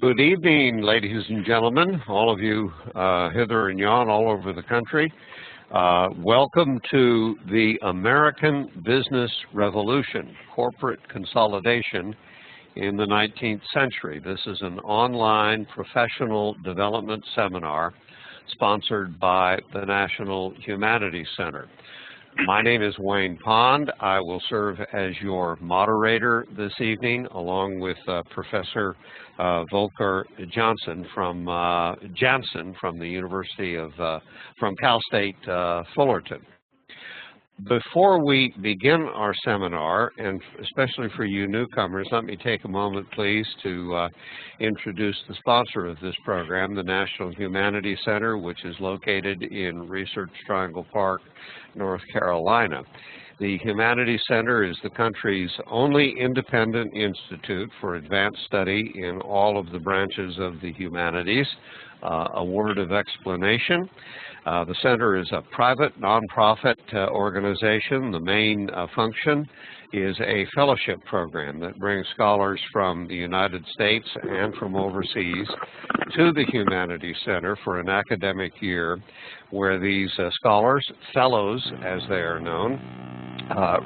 Good evening, ladies and gentlemen, all of you hither and yon all over the country. Welcome to the American Business Revolution, Corporate Consolidation in the 19th Century. This is an online professional development seminar sponsored by the National Humanities Center. My name is Wayne Pond. I will serve as your moderator this evening, along with Professor Volker Janssen from the University of from Cal State Fullerton. Before we begin our seminar, and especially for you newcomers, let me take a moment, please, to introduce the sponsor of this program, the National Humanities Center, which is located in Research Triangle Park, North Carolina. The Humanities Center is the country's only independent institute for advanced study in all of the branches of the humanities. A word of explanation. The center is a private, nonprofit organization. The main function is a fellowship program that brings scholars from the United States and from overseas to the Humanities Center for an academic year where these scholars, fellows as they are known,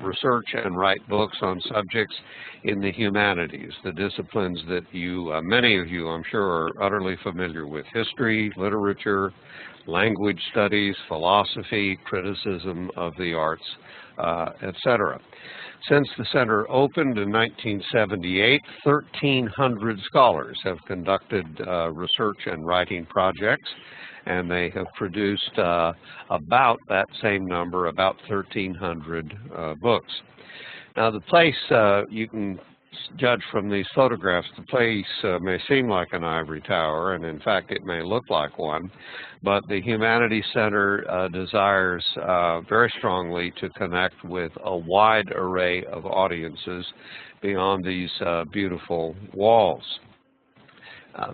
research and write books on subjects in the humanities, the disciplines that many of you, I'm sure, are utterly familiar with: history, literature, language studies, philosophy, criticism of the arts, etc. Since the center opened in 1978, 1,300 scholars have conducted research and writing projects, and they have produced about that same number, about 1,300 books. Now, the place, you can judge from these photographs, the place may seem like an ivory tower, and in fact it may look like one, but the Humanities Center desires very strongly to connect with a wide array of audiences beyond these beautiful walls.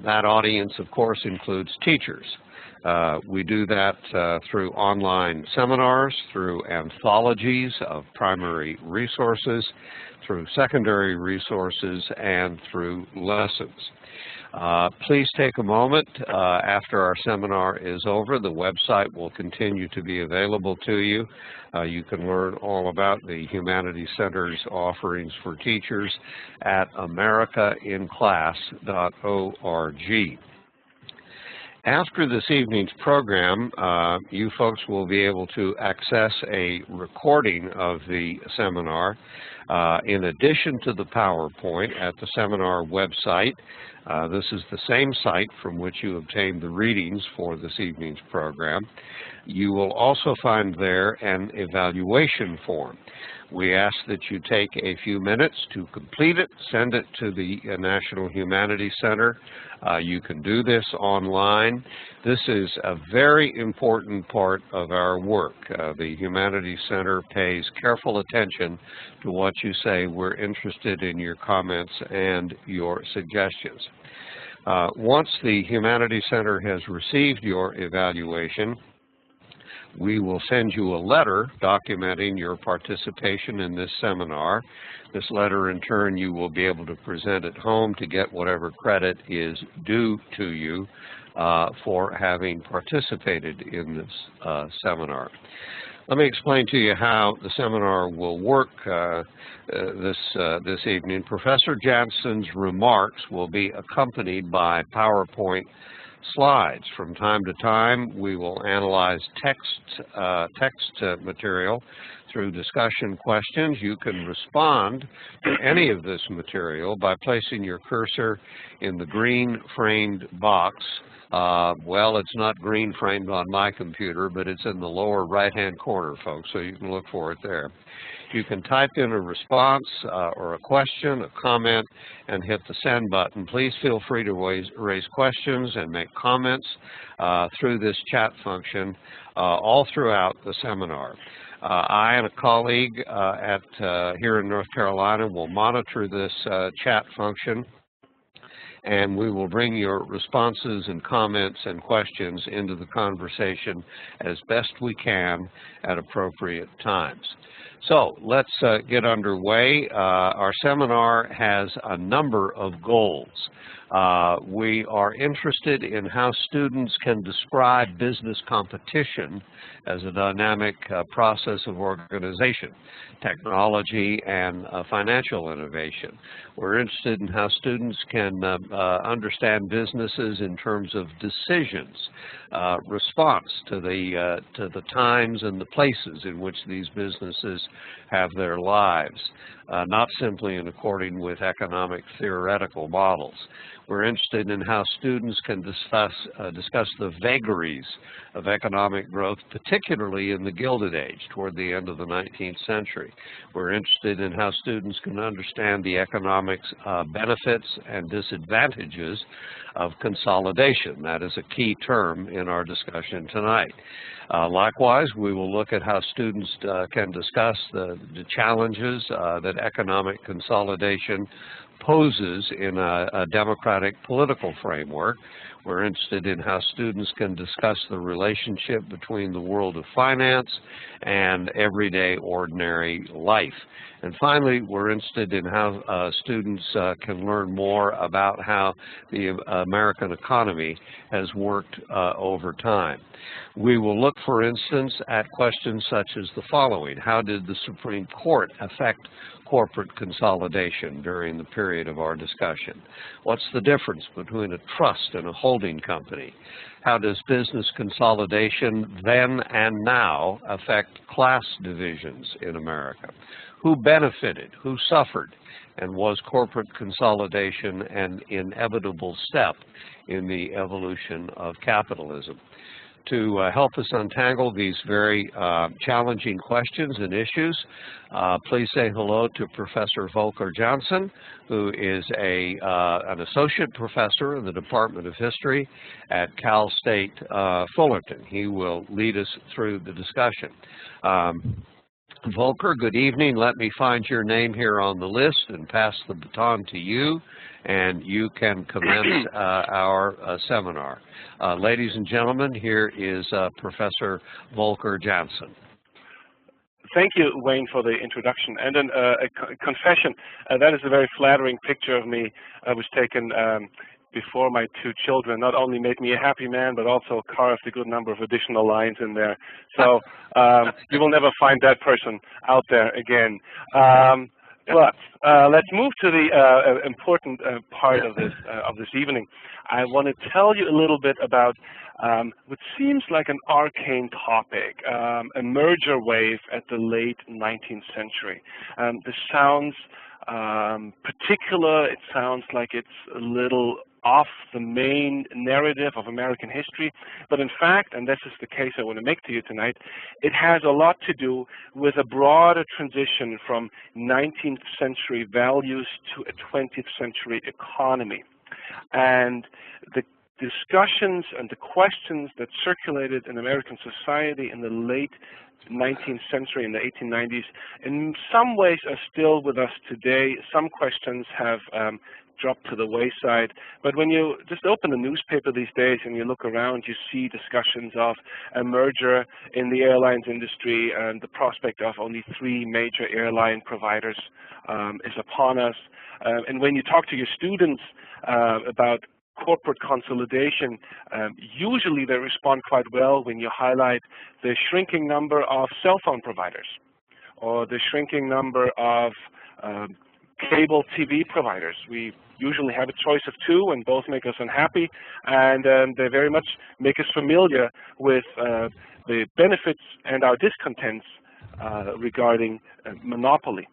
That audience, of course, includes teachers. We do that through online seminars, through anthologies of primary resources, through secondary resources, and through lessons. Please take a moment after our seminar is over. The website will continue to be available to you. You can learn all about the Humanities Center's offerings for teachers at americainclass.org. After this evening's program, you folks will be able to access a recording of the seminar in addition to the PowerPoint at the seminar website. This is the same site from which you obtained the readings for this evening's program. You will also find there an evaluation form. We ask that you take a few minutes to complete it, send it to the National Humanities Center. You can do this online. This is a very important part of our work. The Humanities Center pays careful attention to what you say. We're interested in your comments and your suggestions. Once the Humanities Center has received your evaluation, we will send you a letter documenting your participation in this seminar. This letter, in turn, you will be able to present at home to get whatever credit is due to you for having participated in this seminar. Let me explain to you how the seminar will work this evening. Professor Janssen's remarks will be accompanied by PowerPoint slides. From time to time, we will analyze text material through discussion questions. You can respond to any of this material by placing your cursor in the green framed box. Well, it's not green framed on my computer, but it's in the lower right-hand corner, folks, so you can look for it there. You can type in a response or a question, a comment, and hit the send button. Please feel free to raise questions and make comments through this chat function all throughout the seminar. I and a colleague here in North Carolina will monitor this chat function, and we will bring your responses and comments and questions into the conversation as best we can at appropriate times. So let's get underway. Our seminar has a number of goals. We are interested in how students can describe business competition as a dynamic process of organization, technology, and financial innovation. We're interested in how students can understand businesses in terms of decisions, response to the times and the places in which these businesses have their lives, not simply in according with economic theoretical models. We're interested in how students can discuss the vagaries of economic growth, particularly in the Gilded Age, toward the end of the 19th century. We're interested in how students can understand the economic benefits and disadvantages of consolidation. That is a key term in our discussion tonight. Likewise, we will look at how students can discuss the challenges that economic consolidation poses in a democratic political framework. We're interested in how students can discuss the relationship between the world of finance and everyday ordinary life. And finally, we're interested in how students can learn more about how the American economy has worked over time. We will look, for instance, at questions such as the following. How did the Supreme Court affect corporate consolidation during the period of our discussion? What's the difference between a trust and a holding company? How does business consolidation then and now affect class divisions in America? Who benefited? Who suffered? And was corporate consolidation an inevitable step in the evolution of capitalism? To help us untangle these very challenging questions and issues, please say hello to Professor Volker Johnson, who is an associate professor in the Department of History at Cal State Fullerton. He will lead us through the discussion. Volker, good evening. Let me find your name here on the list and pass the baton to you, and you can commence our seminar. Ladies and gentlemen, here is Professor Volker Johnson. Thank you, Wayne, for the introduction. And then a confession. That is a very flattering picture of me. I was taken before my two children. Not only made me a happy man, but also carved a good number of additional lines in there. So you will never find that person out there again. But let's move to the important part of this evening. I want to tell you a little bit about what seems like an arcane topic, a merger wave at the late 19th century. This sounds particular. It sounds like it's a little off the main narrative of American history, but in fact, and this is the case I want to make to you tonight, it has a lot to do with a broader transition from 19th century values to a 20th century economy. And the discussions and the questions that circulated in American society in the late 19th century, in the 1890s, in some ways are still with us today. Some questions have dropped to the wayside, but when you just open the newspaper these days and you look around, you see discussions of a merger in the airlines industry, and the prospect of only 3 major airline providers is upon us. And when you talk to your students about corporate consolidation, usually they respond quite well when you highlight the shrinking number of cell phone providers or the shrinking number of cable TV providers. We usually have a choice of 2, and both make us unhappy, and they very much make us familiar with the benefits and our discontents regarding monopoly.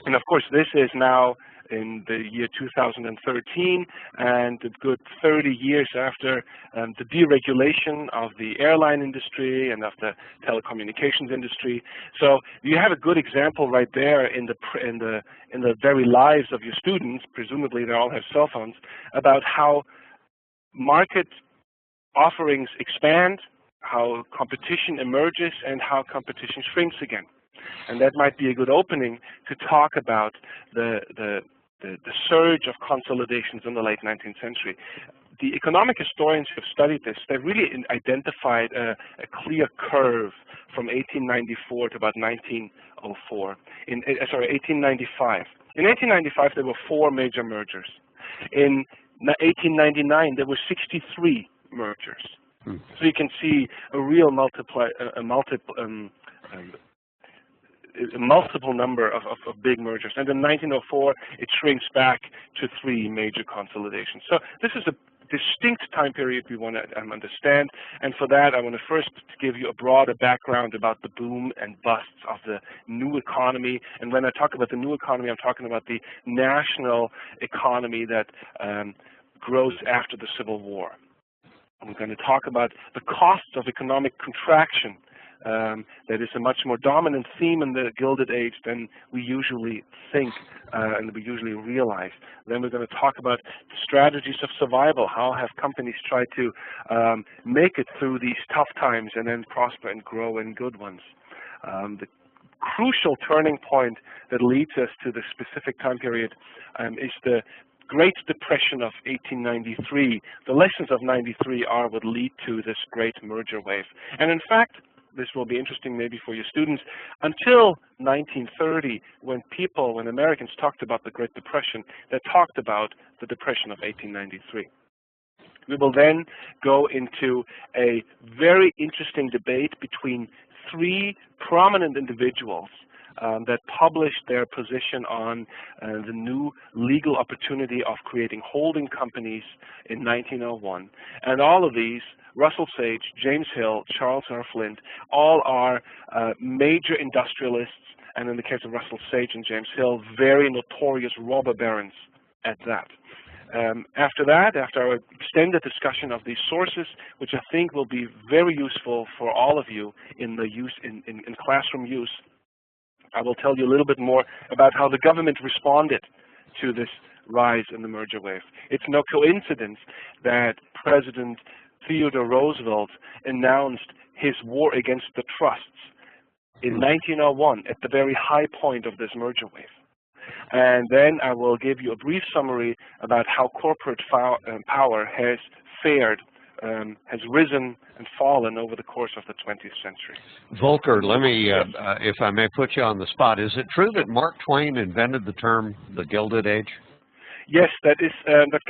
And of course, this is now in the year 2013, and a good 30 years after the deregulation of the airline industry and of the telecommunications industry. So you have a good example right there in the very lives of your students, presumably they all have cell phones, about how market offerings expand, how competition emerges, and how competition shrinks again. And that might be a good opening to talk about the surge of consolidations in the late 19th century. The economic historians who have studied this, they've really identified a clear curve from 1894 to about 1904. 1895. In 1895, there were 4 major mergers. In 1899, there were 63 mergers. So you can see a real multiple number of big mergers. And in 1904, it shrinks back to 3 major consolidations. So this is a distinct time period we want to understand. And for that, I want to first give you a broader background about the boom and busts of the new economy. And when I talk about the new economy, I'm talking about the national economy that grows after the Civil War. I'm going to talk about the costs of economic contraction. That is a much more dominant theme in the Gilded Age than we usually think and we usually realize. Then we're going to talk about strategies of survival. How have companies tried to make it through these tough times and then prosper and grow in good ones? The crucial turning point that leads us to the specific time period is the Great Depression of 1893. The lessons of 93 are what lead to this great merger wave. And in fact, this will be interesting maybe for your students, until 1930, when Americans talked about the Great Depression, they talked about the Depression of 1893. We will then go into a very interesting debate between 3 prominent individuals that published their position on the new legal opportunity of creating holding companies in 1901. And all of these, Russell Sage, James Hill, Charles R. Flint, all are major industrialists, and in the case of Russell Sage and James Hill, very notorious robber barons at that. After our extended discussion of these sources, which I think will be very useful for all of you in classroom use, I will tell you a little bit more about how the government responded to this rise in the merger wave. It's no coincidence that President Theodore Roosevelt announced his war against the trusts in 1901 at the very high point of this merger wave. And then I will give you a brief summary about how corporate power has fared, has risen and fallen over the course of the 20th century. Volker, let me, if I may put you on the spot, is it true that Mark Twain invented the term the Gilded Age? Yes, that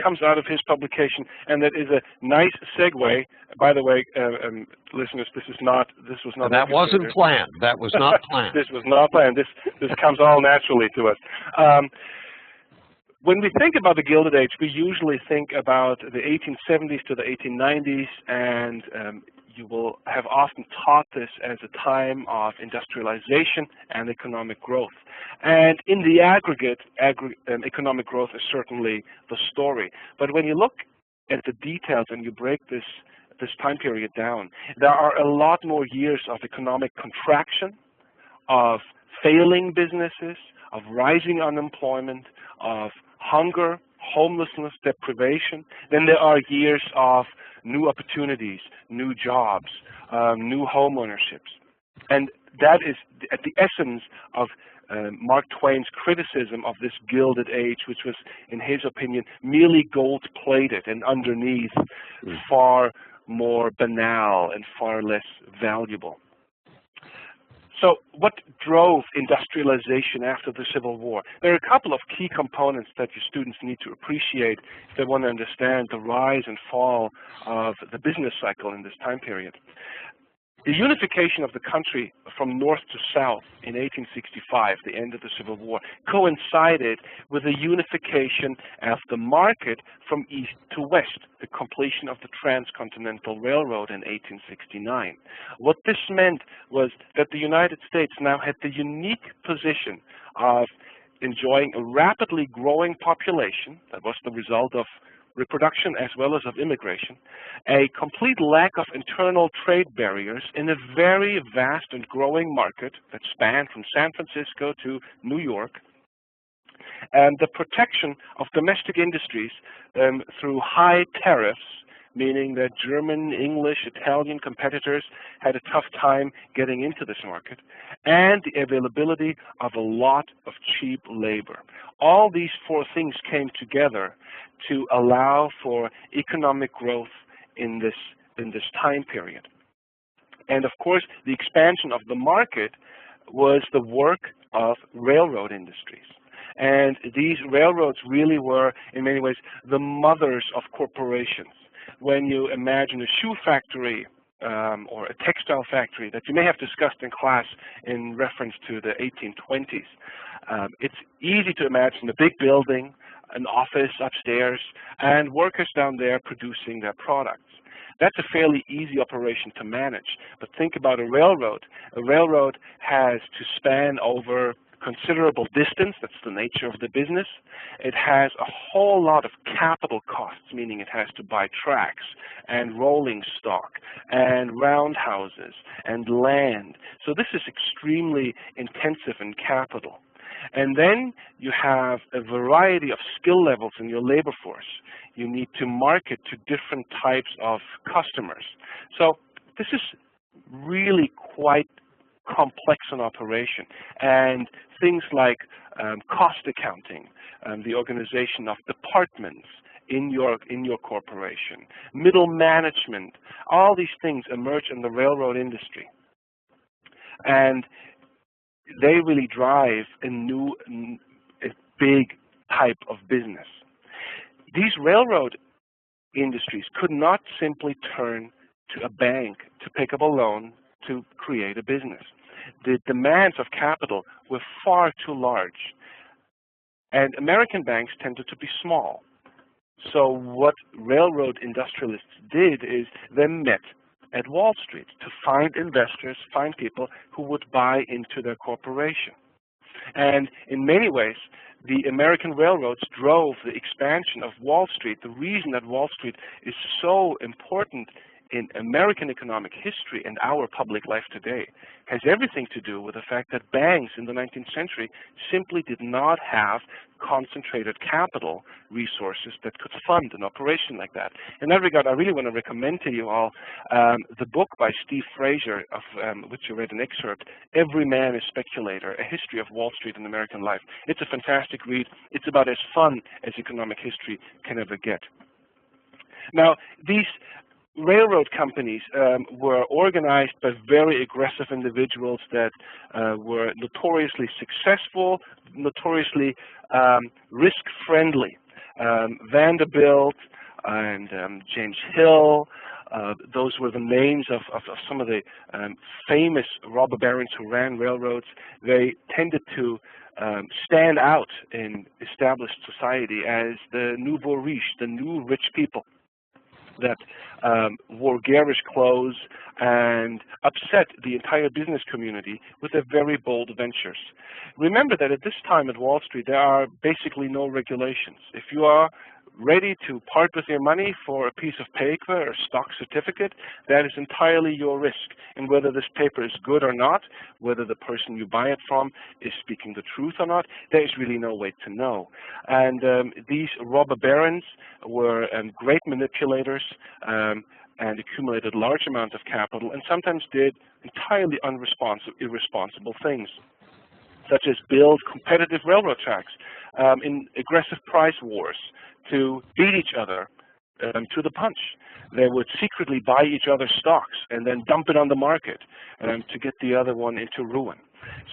comes out of his publication, and that is a nice segue. By the way, listeners, this was not. That wasn't planned. That was not planned. This was not planned. This comes all naturally to us. When we think about the Gilded Age, we usually think about the 1870s to the 1890s, and you will have often taught this as a time of industrialization and economic growth. And in the aggregate, economic growth is certainly the story. But when you look at the details and you break this time period down, there are a lot more years of economic contraction, of failing businesses, of rising unemployment, of hunger, homelessness, deprivation. Then there are years of new opportunities, new jobs, new home ownerships. And that is at the essence of Mark Twain's criticism of this Gilded Age, which was, in his opinion, merely gold-plated and underneath far more banal and far less valuable. So what drove industrialization after the Civil War? There are a couple of key components that your students need to appreciate if they want to understand the rise and fall of the business cycle in this time period. The unification of the country from north to south in 1865, the end of the Civil War, coincided with the unification of the market from east to west, the completion of the Transcontinental Railroad in 1869. What this meant was that the United States now had the unique position of enjoying a rapidly growing population that was the result of reproduction as well as of immigration, a complete lack of internal trade barriers in a very vast and growing market that spanned from San Francisco to New York, and the protection of domestic industries through high tariffs, meaning that German, English, Italian competitors had a tough time getting into this market, and the availability of a lot of cheap labor. All these 4 things came together to allow for economic growth in this time period. And of course, the expansion of the market was the work of railroad industries. And these railroads really were, in many ways, the mothers of corporations. When you imagine a shoe factory or a textile factory that you may have discussed in class in reference to the 1820s, it's easy to imagine a big building, an office upstairs, and workers down there producing their products. That's a fairly easy operation to manage. But think about a railroad. A railroad has to span over considerable distance. That's the nature of the business. It has a whole lot of capital costs, meaning it has to buy tracks and rolling stock and roundhouses and land. So this is extremely intensive in capital. And then you have a variety of skill levels in your labor force. You need to market to different types of customers. So this is really quite complex an operation. And things like cost accounting, the organization of departments in your corporation, middle management, all these things emerge in the railroad industry. And they really drive a big type of business. These railroad industries could not simply turn to a bank to pick up a loan to create a business. The demands of capital were far too large, and American banks tended to be small. So what railroad industrialists did is they met at Wall Street to find investors, find people who would buy into their corporation. And in many ways, the American railroads drove the expansion of Wall Street. The reason that Wall Street is so important in American economic history and our public life today has everything to do with the fact that banks in the 19th century simply did not have concentrated capital resources that could fund an operation like that. In that regard, I really want to recommend to you all the book by Steve Fraser, of which you read an excerpt, Every Man is Speculator, A History of Wall Street in American Life. It's a fantastic read. It's about as fun as economic history can ever get. Now, these railroad companies were organized by very aggressive individuals that were notoriously successful, notoriously risk-friendly. Vanderbilt and James Hill, those were the names of some of the famous robber barons who ran railroads. They tended to stand out in established society as the nouveau riche, the new rich people that wore garish clothes and upset the entire business community with their very bold ventures. Remember that at this time at Wall Street, there are basically no regulations. If you are ready to part with your money for a piece of paper or stock certificate, that is entirely your risk. And whether this paper is good or not, whether the person you buy it from is speaking the truth or not, there is really no way to know. And these robber barons were great manipulators and accumulated large amounts of capital and sometimes did entirely irresponsible things, such as build competitive railroad tracks in aggressive price wars to beat each other to the punch. They would secretly buy each other's stocks and then dump it on the market to get the other one into ruin.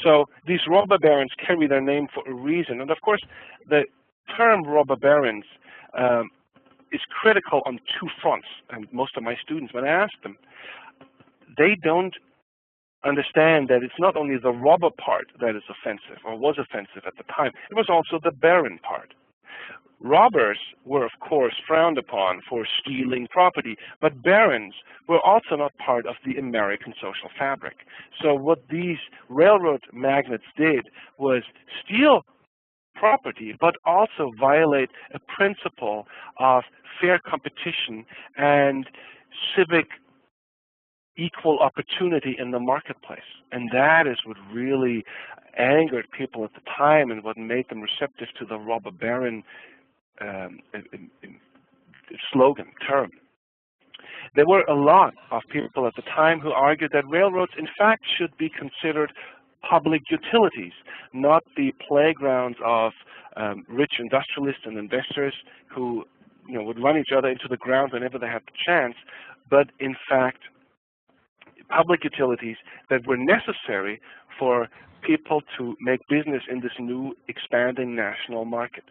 So these robber barons carry their name for a reason. And of course, the term robber barons is critical on two fronts. And most of my students, when I ask them, they don't understand that it's not only the robber part that is offensive or was offensive at the time, it was also the baron part. Robbers were, of course, frowned upon for stealing property, but barons were also not part of the American social fabric. So what these railroad magnates did was steal property, but also violate a principle of fair competition and civic equal opportunity in the marketplace. And that is what really angered people at the time and what made them receptive to the robber baron slogan, term. There were a lot of people at the time who argued that railroads, in fact, should be considered public utilities, not the playgrounds of rich industrialists and investors who would run each other into the ground whenever they had the chance, but in fact, public utilities that were necessary for people to make business in this new expanding national market.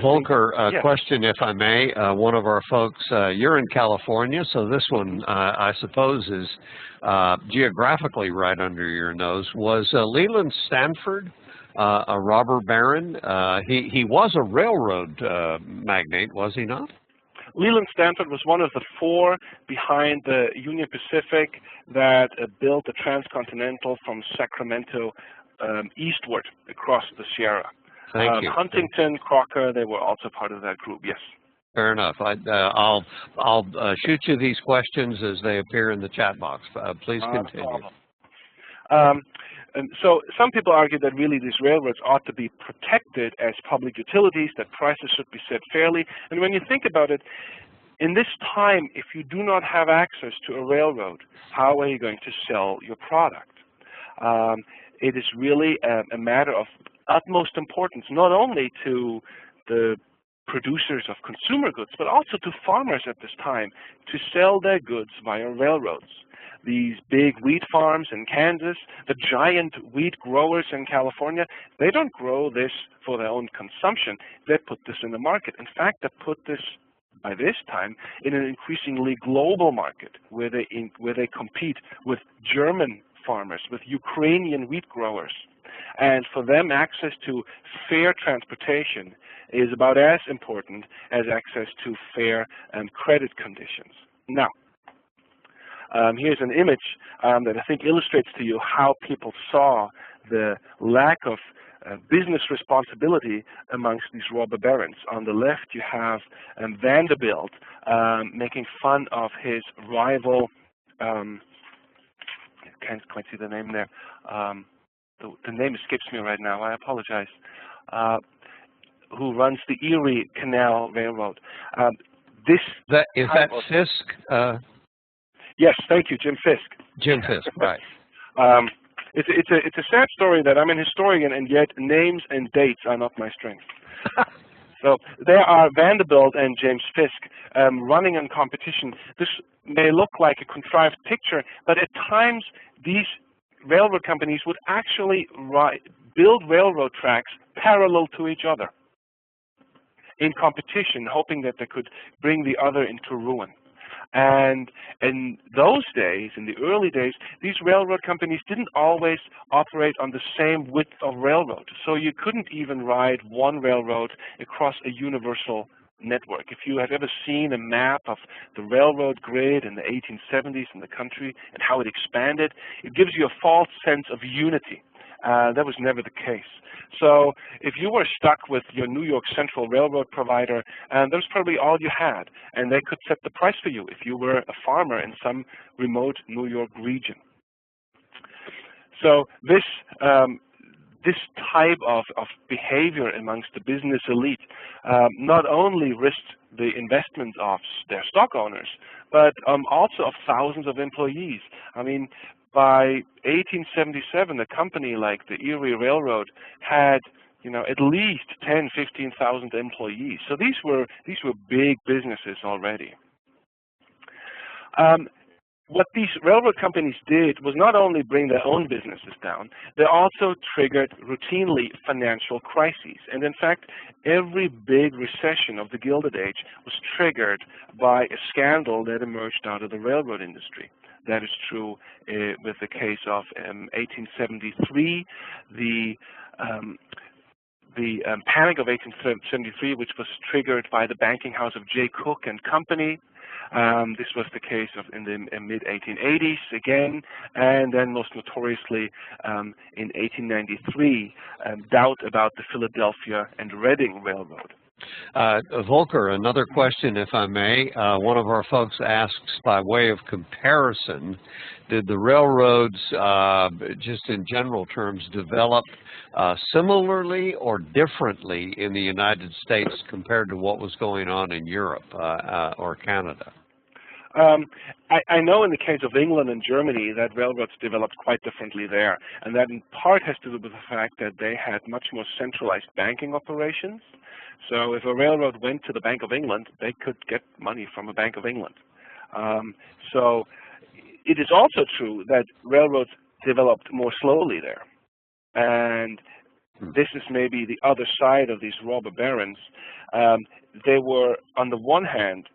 Volker, a yes. question, if I may. One of our folks, you're in California, so this one, I suppose, is geographically right under your nose. Was Leland Stanford a robber baron? He was a railroad magnate, was he not? Leland Stanford was one of the four behind the Union Pacific that built the transcontinental from Sacramento eastward across the Sierra. Thank you. Huntington, Crocker, they were also part of that group, yes. Fair enough. I'll shoot you these questions as they appear in the chat box. Please continue. And so some people argue that really these railroads ought to be protected as public utilities, that prices should be set fairly. And when you think about it, in this time, if you do not have access to a railroad, how are you going to sell your product? It is really a matter of utmost importance, not only to the producers of consumer goods, but also to farmers at this time to sell their goods via railroads. These big wheat farms in Kansas, the giant wheat growers in California, they don't grow this for their own consumption. They put this in the market. In fact, they put this, by this time, in an increasingly global market where they compete with German farmers, with Ukrainian wheat growers. And for them, access to fair transportation is about as important as access to fair credit conditions. Now, here's an image that I think illustrates to you how people saw the lack of business responsibility amongst these robber barons. On the left, you have Vanderbilt making fun of his rival. Can't quite see the name there. The name escapes me right now. I apologize. Who runs the Erie Canal Railroad? Is that Fisk? Yes, thank you, Jim Fisk. Jim Fisk, right. It's a sad story that I'm an historian, and yet names and dates are not my strength. So there are Vanderbilt and James Fisk running in competition. This may look like a contrived picture, but at times these railroad companies would actually build railroad tracks parallel to each other in competition, hoping that they could bring the other into ruin. And in those days, in the early days, these railroad companies didn't always operate on the same width of railroad. So you couldn't even ride one railroad across a universal network. If you have ever seen a map of the railroad grid in the 1870s in the country and how it expanded, it gives you a false sense of unity. That was never the case. So if you were stuck with your New York Central Railroad provider, that was probably all you had, and they could set the price for you if you were a farmer in some remote New York region. So this type of behavior amongst the business elite not only risked the investment of their stock owners, but also of thousands of employees. I mean, by 1877, a company like the Erie Railroad had, at least 10, 15,000 employees. So these were big businesses already. What these railroad companies did was not only bring their own businesses down, they also triggered routinely financial crises. And in fact, every big recession of the Gilded Age was triggered by a scandal that emerged out of the railroad industry. That is true with the case of 1873, the panic of 1873, which was triggered by the banking house of J. Cook and Company. This was the case in the mid-1880s again, and then most notoriously in 1893, doubt about the Philadelphia and Reading Railroad. Volker, another question, if I may. One of our folks asks, by way of comparison, did the railroads, just in general terms, develop similarly or differently in the United States compared to what was going on in Europe or Canada? I know in the case of England and Germany that railroads developed quite differently there, and that in part has to do with the fact that they had much more centralized banking operations. So if a railroad went to the Bank of England, they could get money from a Bank of England. So it is also true that railroads developed more slowly there. And this is maybe the other side of these robber barons. They were, on the one hand,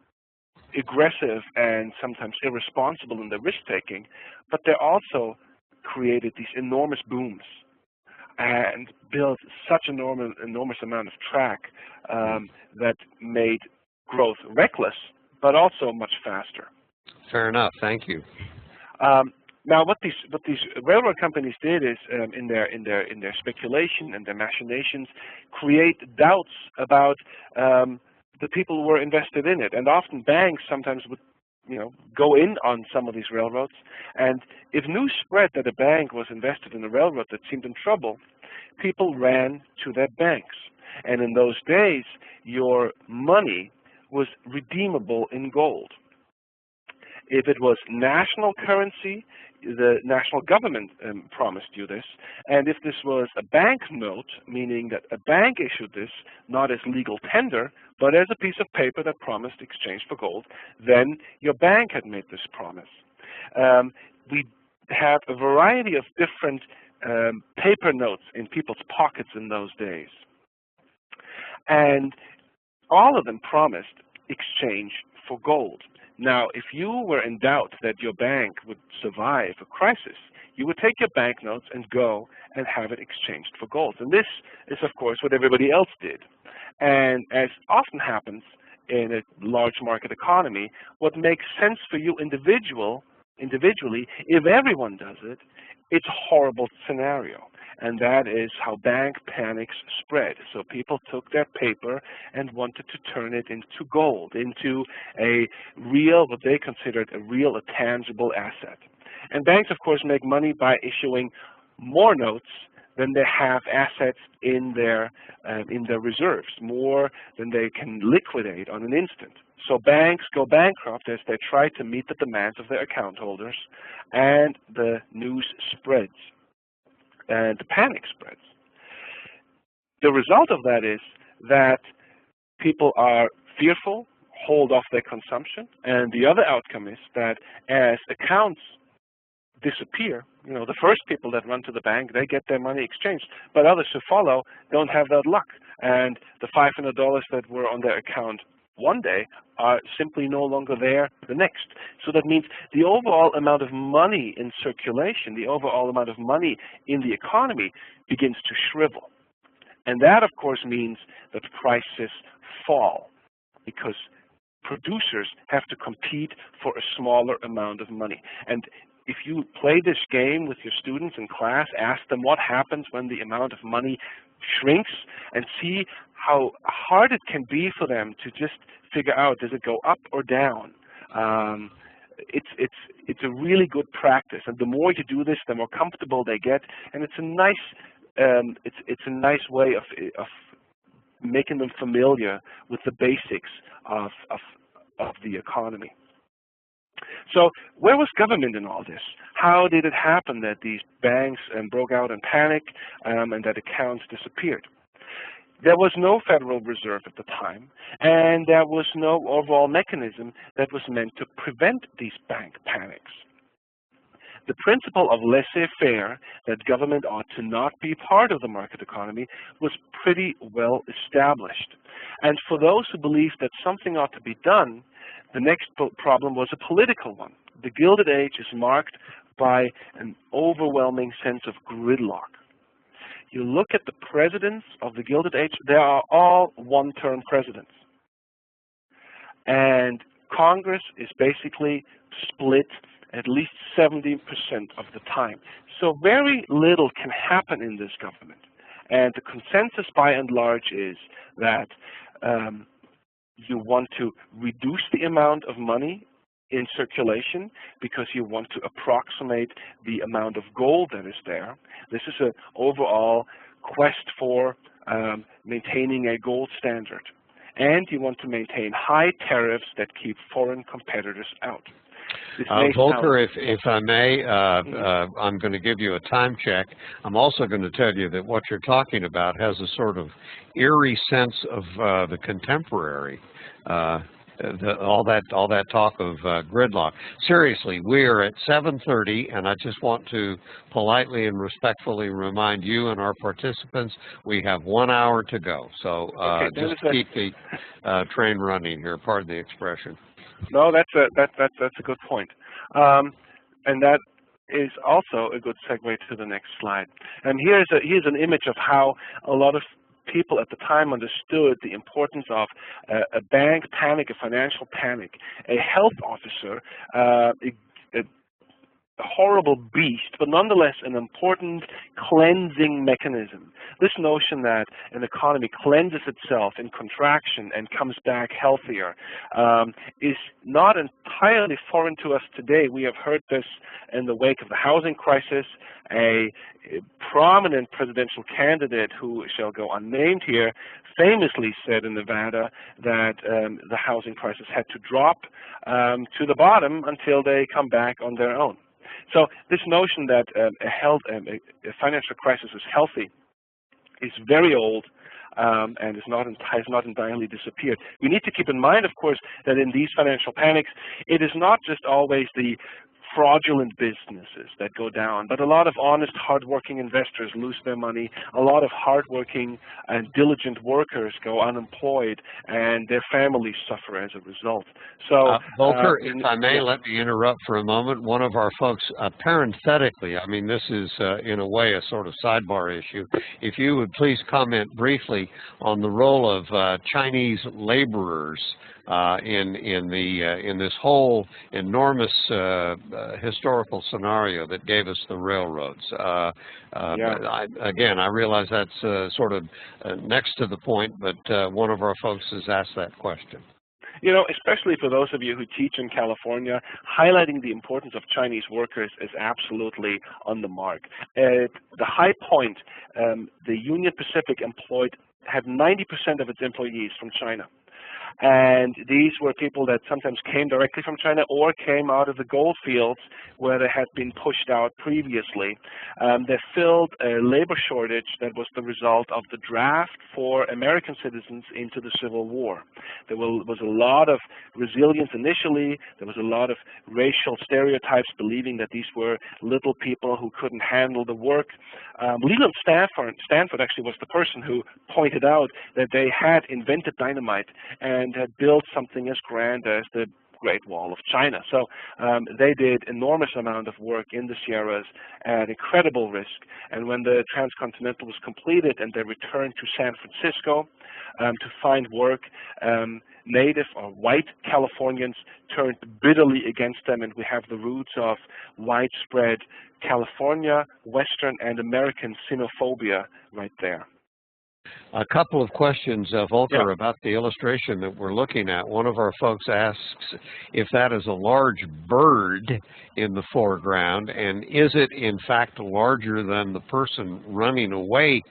aggressive and sometimes irresponsible in their risk-taking, but they also created these enormous booms and built such an enormous amount of track that made growth reckless, but also much faster. Fair enough. Thank you. Now, what these railroad companies did is, in their speculation and their machinations, create doubts about the people who were invested in it. And often banks sometimes would, go in on some of these railroads. And if news spread that a bank was invested in a railroad that seemed in trouble, people ran to their banks. And in those days, your money was redeemable in gold. If it was national currency, the national government promised you this. And if this was a bank note, meaning that a bank issued this, not as legal tender, but as a piece of paper that promised exchange for gold, then your bank had made this promise. We have a variety of different paper notes in people's pockets in those days. And all of them promised exchange for gold. Now, if you were in doubt that your bank would survive a crisis, you would take your banknotes and go and have it exchanged for gold. And this is, of course, what everybody else did. And as often happens in a large market economy, what makes sense for you individually, if everyone does it, it's a horrible scenario. And that is how bank panics spread. So people took their paper and wanted to turn it into gold, into a real, what they considered a real, a tangible asset. And banks, of course, make money by issuing more notes than they have assets in their reserves, more than they can liquidate on an instant. So banks go bankrupt as they try to meet the demands of their account holders, and the news spreads. And the panic spreads. The result of that is that people are fearful, hold off their consumption, and the other outcome is that as accounts disappear, the first people that run to the bank, they get their money exchanged, but others who follow don't have that luck, and the $500 that were on their account one day are simply no longer there the next. So that means the overall amount of money in circulation, the overall amount of money in the economy begins to shrivel. And that, of course, means that prices fall because producers have to compete for a smaller amount of money. And if you play this game with your students in class, ask them what happens when the amount of money shrinks, and see how hard it can be for them to just figure out, does it go up or down? It's a really good practice, and the more you do this, the more comfortable they get, and it's a nice way of making them familiar with the basics of the economy. So where was government in all this? How did it happen that these banks broke out in panic and that accounts disappeared? There was no Federal Reserve at the time, and there was no overall mechanism that was meant to prevent these bank panics. The principle of laissez-faire, that government ought to not be part of the market economy, was pretty well established. And for those who believed that something ought to be done, the next problem was a political one. The Gilded Age is marked by an overwhelming sense of gridlock. You look at the presidents of the Gilded Age, they are all one-term presidents. And Congress is basically split at least 70% of the time. So very little can happen in this government. And the consensus by and large is that you want to reduce the amount of money in circulation because you want to approximate the amount of gold that is there. This is an overall quest for maintaining a gold standard. And you want to maintain high tariffs that keep foreign competitors out. Volker, if I may, I'm going to give you a time check. I'm also going to tell you that what you're talking about has a sort of eerie sense of the contemporary. all that talk of gridlock. Seriously, we are at 7:30, and I just want to politely and respectfully remind you and our participants we have 1 hour to go. So just keep the train running here. Pardon the expression. No, that's a good point, and that is also a good segue to the next slide. And here's an image of how a lot of people at the time understood the importance of a bank panic, a financial panic, a health officer, a horrible beast, but nonetheless an important cleansing mechanism. This notion that an economy cleanses itself in contraction and comes back healthier is not entirely foreign to us today. We have heard this in the wake of the housing crisis. A prominent presidential candidate, who shall go unnamed here, famously said in Nevada that the housing prices had to drop to the bottom until they come back on their own. So this notion that a financial crisis is healthy is very old and has not entirely disappeared. We need to keep in mind, of course, that in these financial panics, it is not just always the fraudulent businesses that go down, but a lot of honest, hardworking investors lose their money. A lot of hardworking and diligent workers go unemployed, and their families suffer as a result. So, Volker, if I may, let me interrupt for a moment. One of our folks, parenthetically, I mean, this is in a way a sort of sidebar issue. If you would please comment briefly on the role of Chinese laborers in this whole enormous historical scenario that gave us the railroads. I realize that's sort of next to the point, but one of our folks has asked that question. You know, especially for those of you who teach in California, highlighting the importance of Chinese workers is absolutely on the mark. At the high point, the Union Pacific had 90% of its employees from China. And these were people that sometimes came directly from China or came out of the gold fields where they had been pushed out previously. They filled a labor shortage that was the result of the draft for American citizens into the Civil War. There was a lot of resilience initially. There was a lot of racial stereotypes, believing that these were little people who couldn't handle the work. Leland Stanford actually was the person who pointed out that they had invented dynamite and had built something as grand as the Great Wall of China. So they did enormous amount of work in the Sierras at incredible risk. And when the Transcontinental was completed and they returned to San Francisco to find work, native or white Californians turned bitterly against them, and we have the roots of widespread California, Western, and American xenophobia right there. A couple of questions, Volker, about the illustration that we're looking at. One of our folks asks if that is a large bird in the foreground, and is it in fact larger than the person running away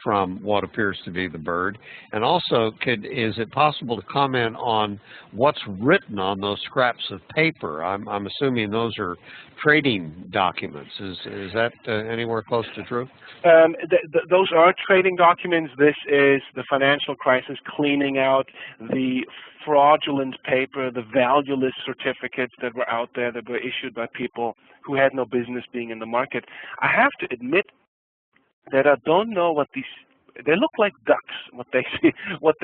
from what appears to be the bird? And also, is it possible to comment on what's written on those scraps of paper? I'm assuming those are trading documents. Is that anywhere close to true? Those are trading documents. This is the financial crisis cleaning out the fraudulent paper, the valueless certificates that were out there that were issued by people who had no business being in the market. I have to admit that I don't know what these. They look like ducks. What they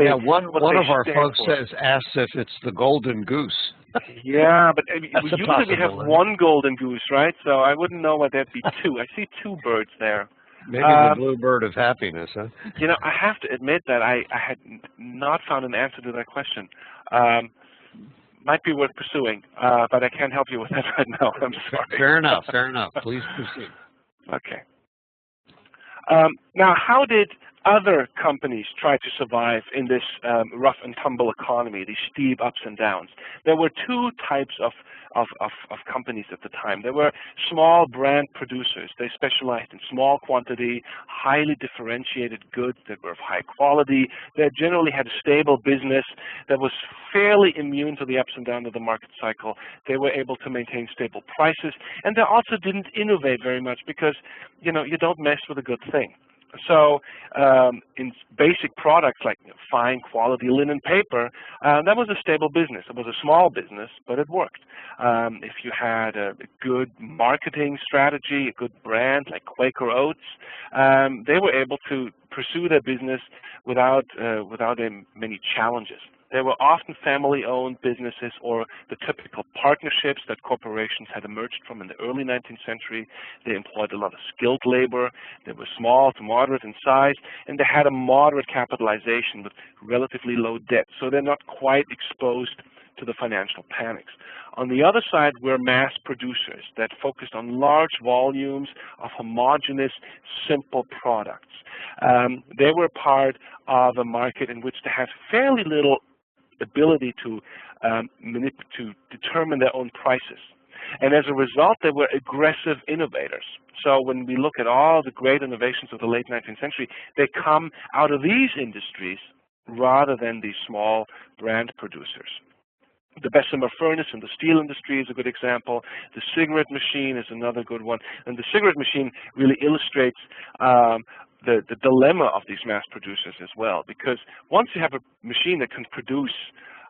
one of our folks asks if it's the golden goose. Yeah, but usually we have one golden goose, right? So I wouldn't know what that'd be two. I see two birds there. Maybe the blue bird of happiness, huh? You know, I have to admit that I had not found an answer to that question. Might be worth pursuing, but I can't help you with that right now. I'm sorry. Fair enough. Fair enough. Please proceed. Okay. Now, how did other companies try to survive in this rough and tumble economy, these steep ups and downs? There were two types of companies at the time. There were small brand producers. They specialized in small quantity, highly differentiated goods that were of high quality. They generally had a stable business that was fairly immune to the ups and downs of the market cycle. They were able to maintain stable prices, and they also didn't innovate very much because, you know, you don't mess with a good thing. So in basic products like fine quality linen paper, that was a stable business. It was a small business, but it worked. If you had a good marketing strategy, a good brand like Quaker Oats, they were able to pursue their business without many challenges. They were often family-owned businesses or the typical partnerships that corporations had emerged from in the early 19th century. They employed a lot of skilled labor. They were small to moderate in size, and they had a moderate capitalization with relatively low debt, so they're not quite exposed to the financial panics. On the other side were mass producers that focused on large volumes of homogeneous, simple products. They were part of a market in which they had fairly little ability to determine their own prices. And as a result, they were aggressive innovators. So when we look at all the great innovations of the late 19th century, they come out of these industries rather than these small brand producers. The Bessemer furnace in the steel industry is a good example. The cigarette machine is another good one. And the cigarette machine really illustrates the dilemma of these mass producers as well, because once you have a machine that can produce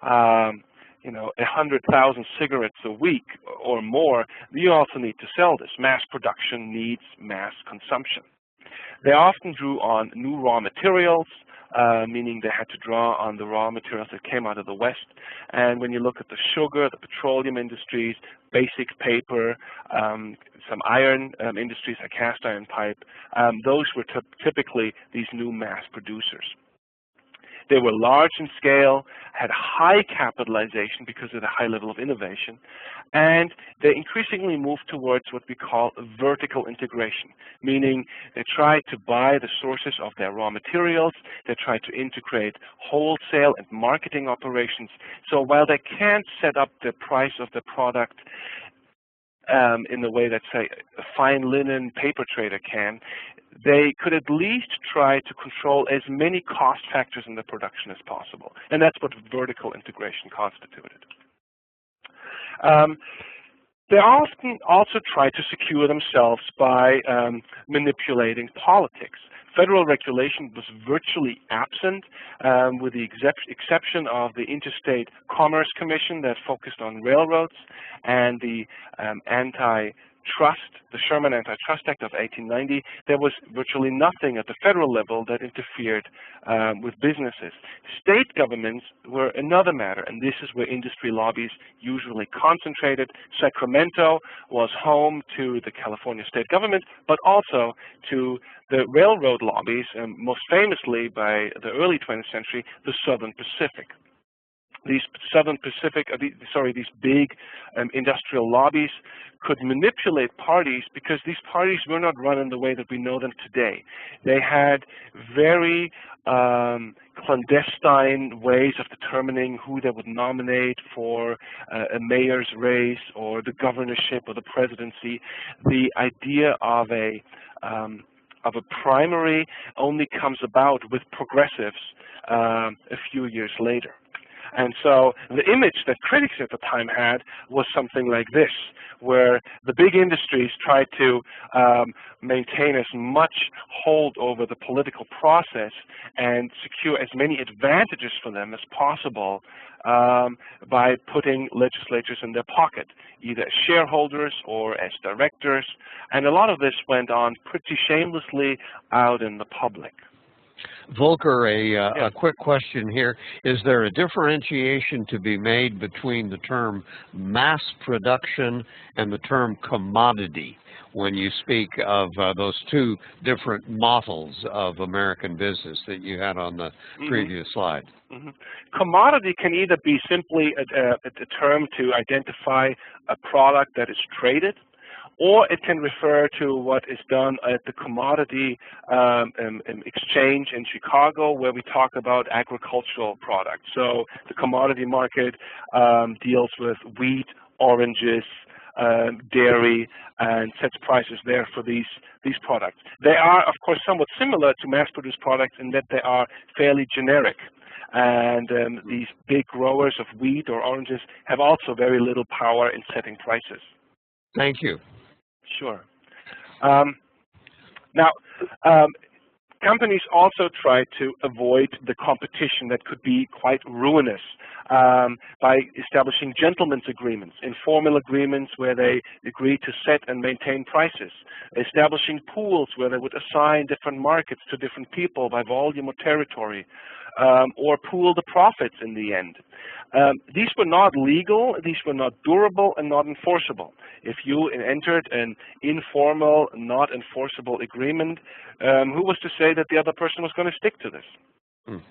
100,000 cigarettes a week or more, you also need to sell this. Mass production needs mass consumption. They often drew on new raw materials, meaning they had to draw on the raw materials that came out of the West. And when you look at the sugar, the petroleum industries, basic paper, some iron industries like cast iron pipe, those were typically these new mass producers. They were large in scale, had high capitalization because of the high level of innovation, and they increasingly moved towards what we call vertical integration, meaning they tried to buy the sources of their raw materials, they tried to integrate wholesale and marketing operations. So while they can't set up the price of the product in the way that, say, a fine linen paper trader can, they could at least try to control as many cost factors in the production as possible. And that's what vertical integration constituted. They often also try to secure themselves by manipulating politics. Federal regulation was virtually absent, with the exception of the Interstate Commerce Commission that focused on railroads, and the the Sherman Antitrust Act of 1890. There was virtually nothing at the federal level that interfered with businesses. State governments were another matter, and this is where industry lobbies usually concentrated. Sacramento was home to the California state government, but also to the railroad lobbies, most famously by the early 20th century, the Southern Pacific. These these big industrial lobbies could manipulate parties because these parties were not run in the way that we know them today. They had very clandestine ways of determining who they would nominate for a mayor's race or the governorship or the presidency. The idea of a primary only comes about with progressives a few years later. And so the image that critics at the time had was something like this, where the big industries tried to maintain as much hold over the political process and secure as many advantages for them as possible by putting legislatures in their pocket, either as shareholders or as directors. And a lot of this went on pretty shamelessly out in the public. Volker, a quick question here. Is there a differentiation to be made between the term mass production and the term commodity when you speak of those two different models of American business that you had on the previous slide? Commodity can either be simply a term to identify a product that is traded, or it can refer to what is done at the commodity exchange in Chicago, where we talk about agricultural products. So the commodity market deals with wheat, oranges, dairy, and sets prices there for these products. They are, of course, somewhat similar to mass-produced products in that they are fairly generic. And these big growers of wheat or oranges have also very little power in setting prices. Thank you. Sure. Now, Companies also tried to avoid the competition that could be quite ruinous by establishing gentlemen's agreements, informal agreements where they agreed to set and maintain prices, establishing pools where they would assign different markets to different people by volume or territory, or pool the profits in the end. These were not legal, these were not durable, and not enforceable. If you entered an informal, not enforceable agreement, who was to say that the other person was going to stick to this?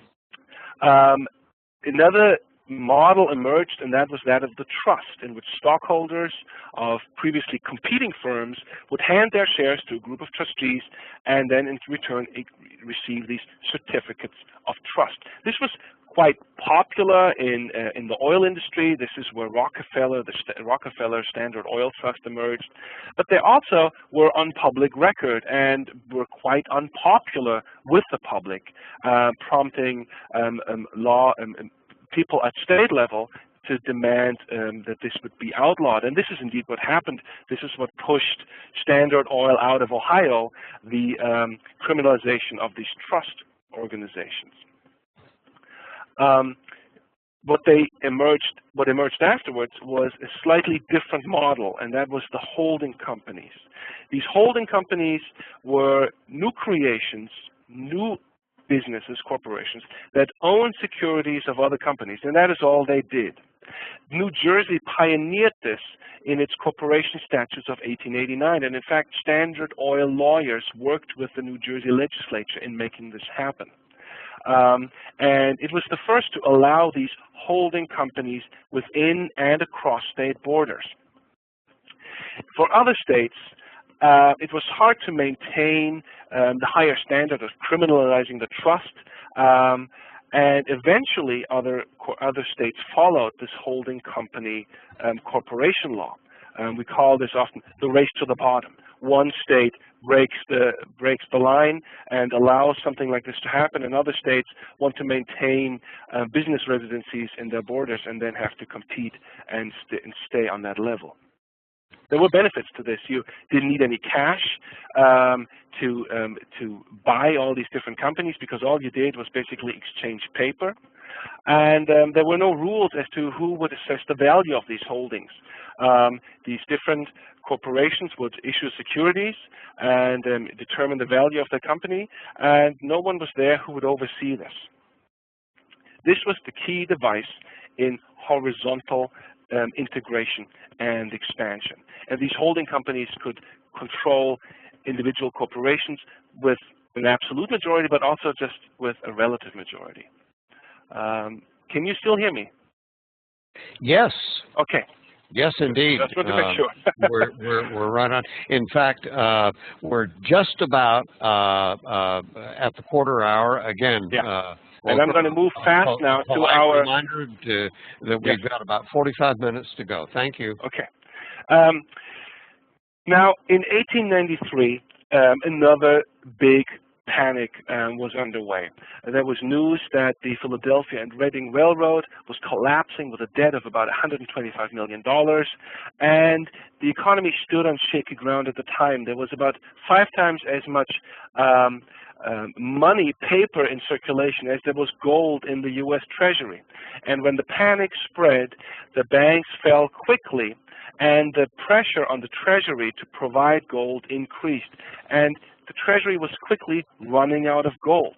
Another model emerged, and that was that of the trust, in which stockholders of previously competing firms would hand their shares to a group of trustees and then in return receive these certificates of trust. This was quite popular in the oil industry. This is where Rockefeller, the Rockefeller Standard Oil Trust emerged. But they also were on public record and were quite unpopular with the public, prompting people at state level to demand that this would be outlawed. And this is indeed what happened. This is what pushed Standard Oil out of Ohio, the criminalization of these trust organizations. What emerged afterwards was a slightly different model, and that was the holding companies. These holding companies were new creations, new businesses, corporations, that own securities of other companies, and that is all they did. New Jersey pioneered this in its corporation statutes of 1889, and in fact, Standard Oil lawyers worked with the New Jersey legislature in making this happen. And it was the first to allow these holding companies within and across state borders. For other states, it was hard to maintain the higher standard of criminalizing the trust, and eventually other states followed this holding company corporation law. We call this often the race to the bottom. One state breaks the line and allows something like this to happen, and other states want to maintain business residencies in their borders and then have to compete and stay on that level. There were benefits to this. You didn't need any cash to buy all these different companies, because all you did was basically exchange paper. And there were no rules as to who would assess the value of these holdings. These different corporations would issue securities and determine the value of the company, and no one was there who would oversee this. This was the key device in horizontal integration and expansion. And these holding companies could control individual corporations with an absolute majority, but also just with a relative majority. Can you still hear me? Yes. Okay. Yes, indeed. Just want to make sure. we're right on. In fact, we're just about at the quarter hour again. Yeah. And I'm going to move fast now to our reminder that we've got about 45 minutes to go. Thank you. Okay. Now, in 1893, another big panic was underway. There was news that the Philadelphia and Reading Railroad was collapsing with a debt of about $125 million, and the economy stood on shaky ground at the time. There was about 5 times as much money, paper in circulation as there was gold in the U.S. Treasury. And when the panic spread, the banks fell quickly, and the pressure on the Treasury to provide gold increased, and the Treasury was quickly running out of gold.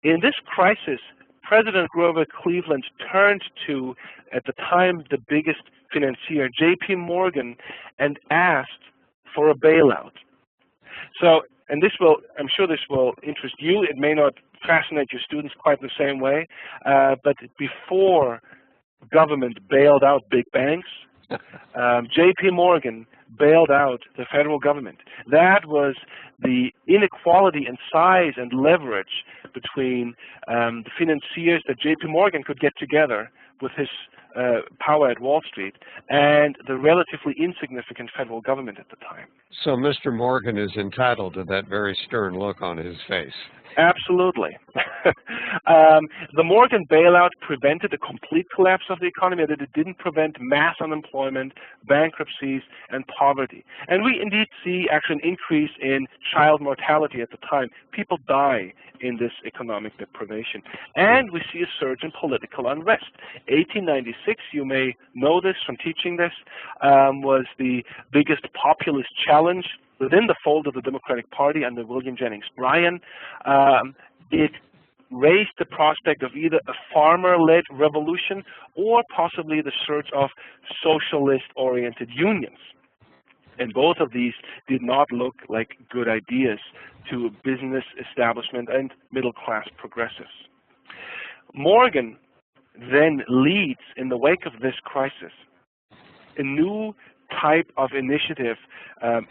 In this crisis, President Grover Cleveland turned to, at the time, the biggest financier, J.P. Morgan, and asked for a bailout. So, and this will, I'm sure this will interest you. It may not fascinate your students quite the same way, but before government bailed out big banks, J.P. Morgan bailed out the federal government. That was the inequality in size and leverage between the financiers that J.P. Morgan could get together with his power at Wall Street and the relatively insignificant federal government at the time. So Mr. Morgan is entitled to that very stern look on his face. Absolutely. The Morgan bailout prevented the complete collapse of the economy, that it didn't prevent mass unemployment, bankruptcies, and poverty. And we indeed see actually an increase in child mortality at the time. People die in this economic deprivation. And we see a surge in political unrest. 1896, you may know this from teaching this, was the biggest populist challenge within the fold of the Democratic Party under William Jennings Bryan. It raised the prospect of either a farmer-led revolution or possibly the search of socialist-oriented unions. And both of these did not look like good ideas to business establishment and middle-class progressives. Morgan then leads, in the wake of this crisis, a new type of initiative.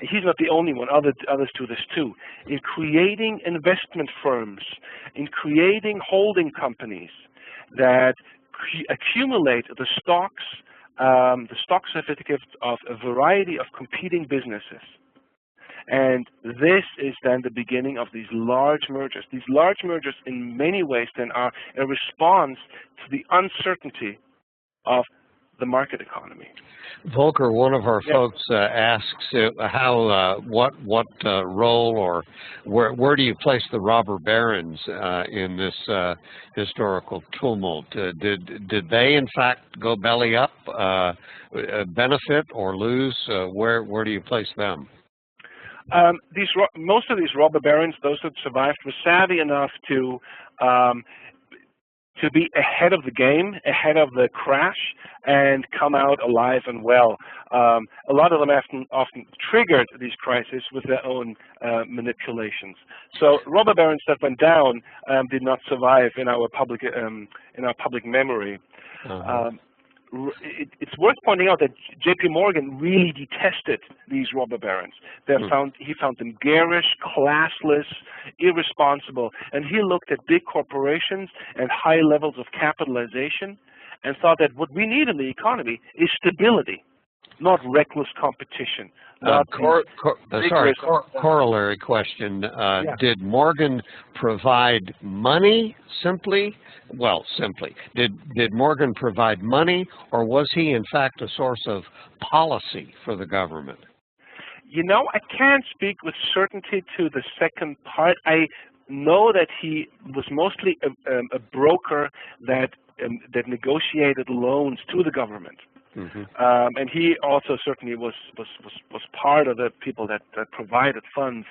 He's not the only one, others do this too, in creating investment firms, in creating holding companies that accumulate the stock certificates of a variety of competing businesses. And this is then the beginning of these large mergers. These large mergers in many ways then are a response to the uncertainty of the market economy. Volker, one of our folks asks what role or where do you place the robber barons in this historical tumult? Did they in fact go belly up, benefit or lose? Where do you place them? Most of these robber barons, those that survived, were savvy enough to be ahead of the game, ahead of the crash, and come out alive and well. A lot of them often triggered these crises with their own manipulations. So robber barons that went down did not survive in our public memory. It's worth pointing out that J.P. Morgan really detested these robber barons. He found them garish, classless, irresponsible, and he looked at big corporations and high levels of capitalization and thought that what we need in the economy is stability, not reckless competition. Corollary question. Did Morgan provide money simply? Well, simply. Did Morgan provide money, or was he in fact a source of policy for the government? You know, I can't speak with certainty to the second part. I know that he was mostly a broker that negotiated loans to the government. And he also certainly was part of the people that provided funds.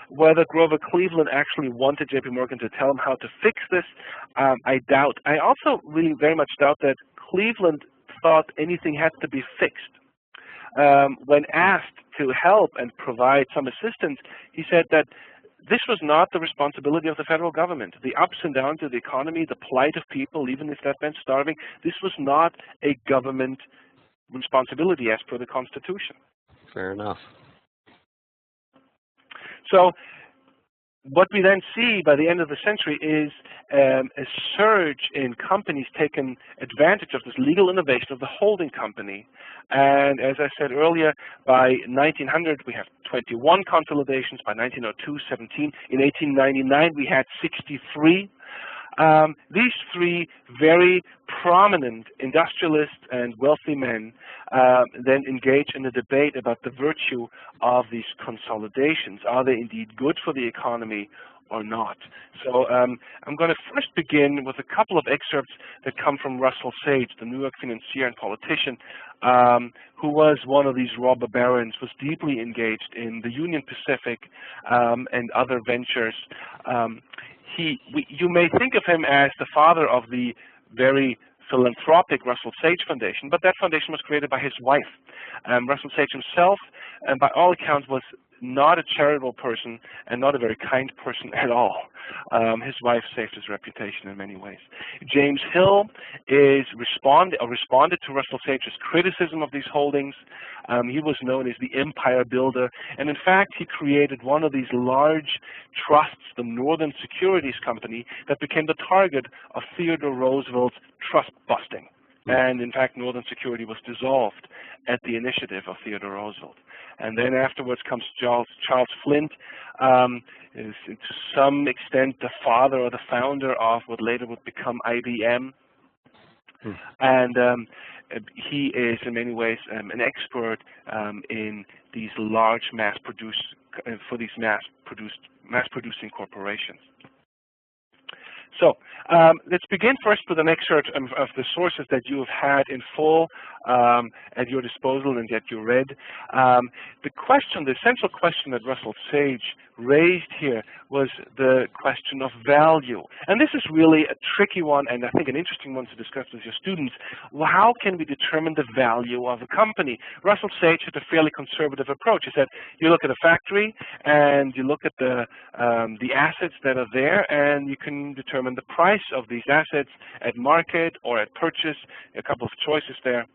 Whether Grover Cleveland actually wanted J.P. Morgan to tell him how to fix this, I doubt. I also really very much doubt that Cleveland thought anything had to be fixed. When asked to help and provide some assistance, he said that this was not the responsibility of the federal government. The ups and downs of the economy, the plight of people, even if that meant starving, this was not a government responsibility as per the Constitution. Fair enough. So what we then see by the end of the century is a surge in companies taking advantage of this legal innovation of the holding company. And as I said earlier, by 1900 we have 21 consolidations, by 1902, 17. In 1899 we had 63. These three very prominent industrialists and wealthy men then engage in a debate about the virtue of these consolidations. Are they indeed good for the economy or not? So I'm going to first begin with a couple of excerpts that come from Russell Sage, the New York financier and politician, who was one of these robber barons, was deeply engaged in the Union Pacific and other ventures. You may think of him as the father of the very philanthropic Russell Sage Foundation, but that foundation was created by his wife. Russell Sage himself, and by all accounts, was not a charitable person and not a very kind person at all. His wife saved his reputation in many ways. James Hill responded to Russell Sage's criticism of these holdings. He was known as the empire builder, and in fact he created one of these large trusts, the Northern Securities Company, that became the target of Theodore Roosevelt's trust busting. And in fact, Northern Security was dissolved at the initiative of Theodore Roosevelt. And then afterwards comes Charles Flint. is to some extent the father or the founder of what later would become IBM. And he is in many ways an expert in these large for these mass-producing corporations. So let's begin first with an excerpt of the sources that you have had in full at your disposal and that you read. The central question that Russell Sage raised here was the question of value. And this is really a tricky one, and I think an interesting one to discuss with your students. Well, how can we determine the value of a company? Russell Sage had a fairly conservative approach. He said, you look at a factory, and you look at the assets that are there, and you can determine the price of these assets at market or at purchase, a couple of choices there.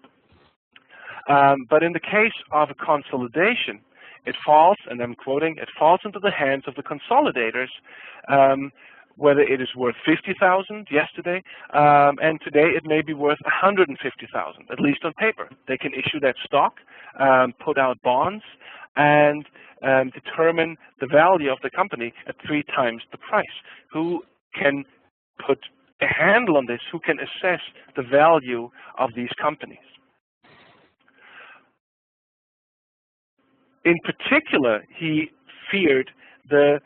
But in the case of a consolidation, it falls, and I'm quoting, it falls into the hands of the consolidators, whether it is worth 50,000 yesterday, and today it may be worth 150,000, at least on paper. They can issue that stock, put out bonds, and determine the value of the company at 3 times the price. Who can put a handle on this? Who can assess the value of these companies? In particular, he feared the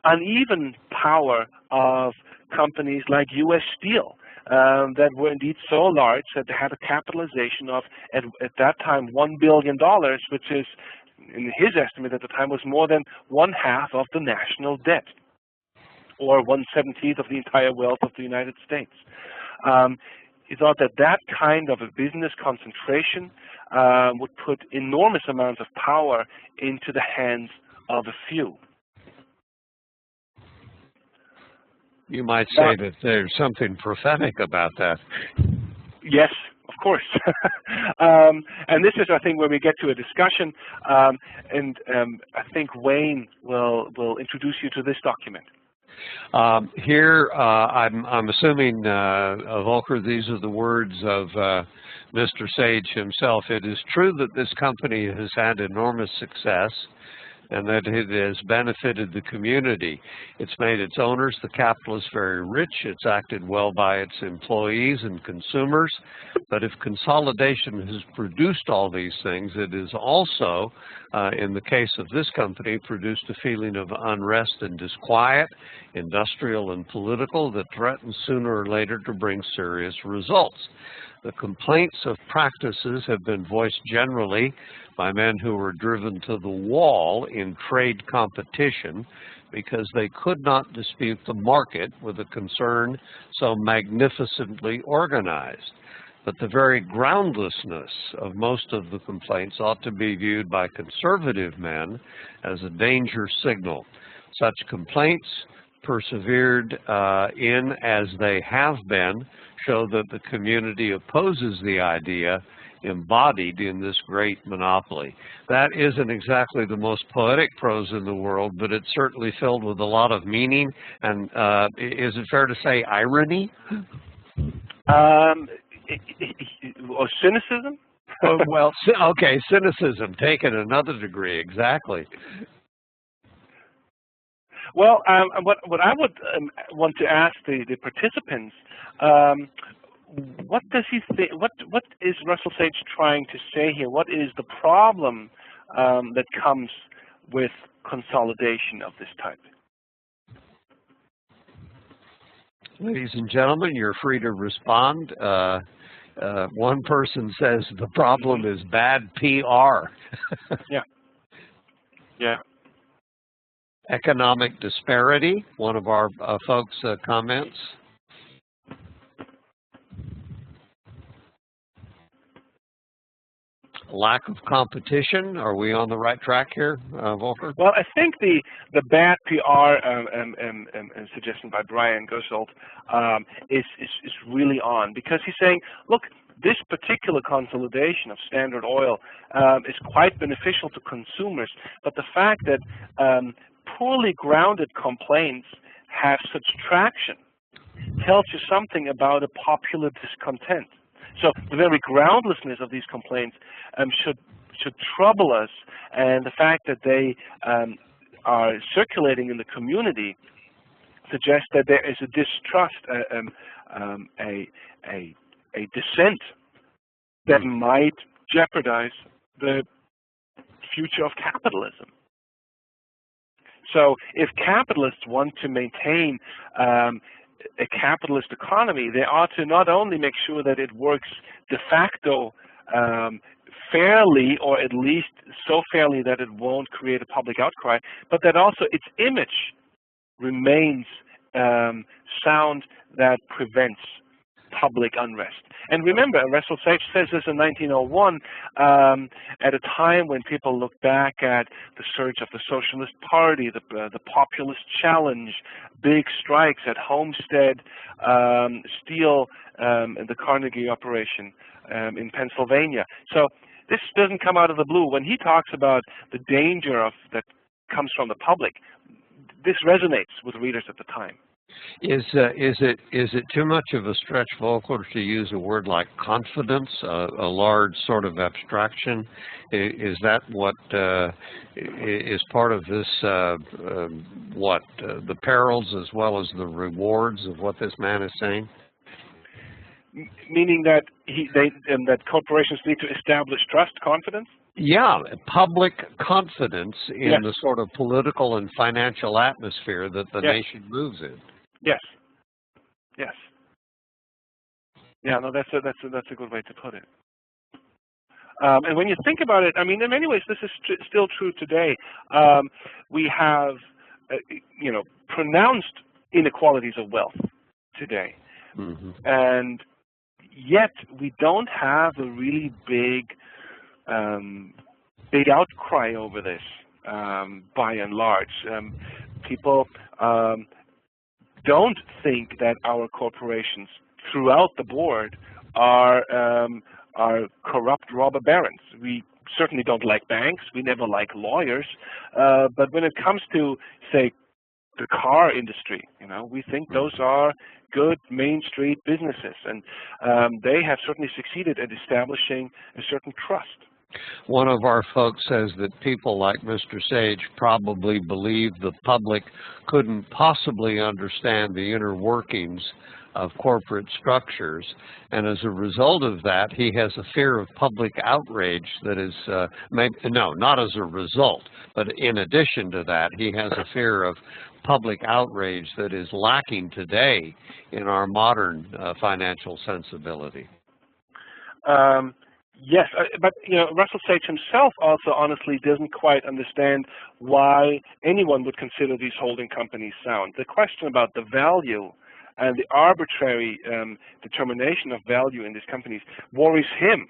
uneven power of companies like U.S. Steel that were indeed so large that they had a capitalization of, at that time, $1 billion, which is, in his estimate at the time, was more than 1/2 of the national debt, or 1/17 of the entire wealth of the United States. He thought that that kind of a business concentration would put enormous amounts of power into the hands of a few. You might say that there's something prophetic about that. Yes, of course. And this is, I think, where we get to a discussion, and I think Wayne will introduce you to this document. Here, I'm assuming, Volker, these are the words of Mr. Sage himself. It is true that this company has had enormous success and that it has benefited the community. It's made its owners, the capitalists, very rich. It's acted well by its employees and consumers. But if consolidation has produced all these things, it has also, in the case of this company, produced a feeling of unrest and disquiet, industrial and political, that threatens sooner or later to bring serious results. The complaints of practices have been voiced generally by men who were driven to the wall in trade competition because they could not dispute the market with a concern so magnificently organized. But the very groundlessness of most of the complaints ought to be viewed by conservative men as a danger signal. Such complaints, persevered in as they have been, show that the community opposes the idea embodied in this great monopoly. That isn't exactly the most poetic prose in the world, but it's certainly filled with a lot of meaning. And is it fair to say irony? Or cynicism? Well, okay, cynicism taken another degree, exactly. Well, what I would want to ask the participants, what does he think? What is Russell Sage trying to say here? What is the problem that comes with consolidation of this type? Ladies and gentlemen, you're free to respond. One person says the problem is bad PR. Yeah. Yeah. Economic disparity, one of our folks comments. Lack of competition. Are we on the right track here, Volker? Well, I think the bad PR suggestion by Brian Gossold is really on, because he's saying, look, this particular consolidation of Standard Oil is quite beneficial to consumers, but the fact that poorly grounded complaints have such traction tells you something about a popular discontent. So the very groundlessness of these complaints should trouble us, and the fact that they are circulating in the community suggest that there is a distrust, a dissent that might jeopardize the future of capitalism. So if capitalists want to maintain a capitalist economy, they ought to not only make sure that it works de facto fairly, or at least so fairly that it won't create a public outcry, but that also its image remains sound, that prevents public unrest. And remember, Russell Sage says this in 1901, at a time when people look back at the surge of the Socialist Party, the populist challenge, big strikes at Homestead, Steel, and the Carnegie operation in Pennsylvania. So this doesn't come out of the blue. When he talks about the danger that comes from the public, this resonates with readers at the time. Is it too much of a stretch, Volcker, to use a word like confidence, a large sort of abstraction? Is that what is part of this? The perils as well as the rewards of what this man is saying? Meaning that that corporations need to establish trust, confidence? Yeah, public confidence in the sort of political and financial atmosphere that the nation moves in. Yes. Yes. Yeah. No, that's a good way to put it. And when you think about it, I mean, in many ways, this is still true today. We have, pronounced inequalities of wealth today, and yet we don't have a really big outcry over this, by and large. People don't think that our corporations throughout the board are corrupt robber barons. We certainly don't like banks. We never like lawyers. But when it comes to, say, the car industry, we think those are good Main Street businesses, and they have certainly succeeded at establishing a certain trust. One of our folks says that people like Mr. Sage probably believe the public couldn't possibly understand the inner workings of corporate structures, and as a result of that, he has a fear of public outrage that is, not as a result, but in addition to that, he has a fear of public outrage that is lacking today in our modern financial sensibility. Yes, but Russell Sage himself also honestly doesn't quite understand why anyone would consider these holding companies sound. The question about the value and the arbitrary determination of value in these companies worries him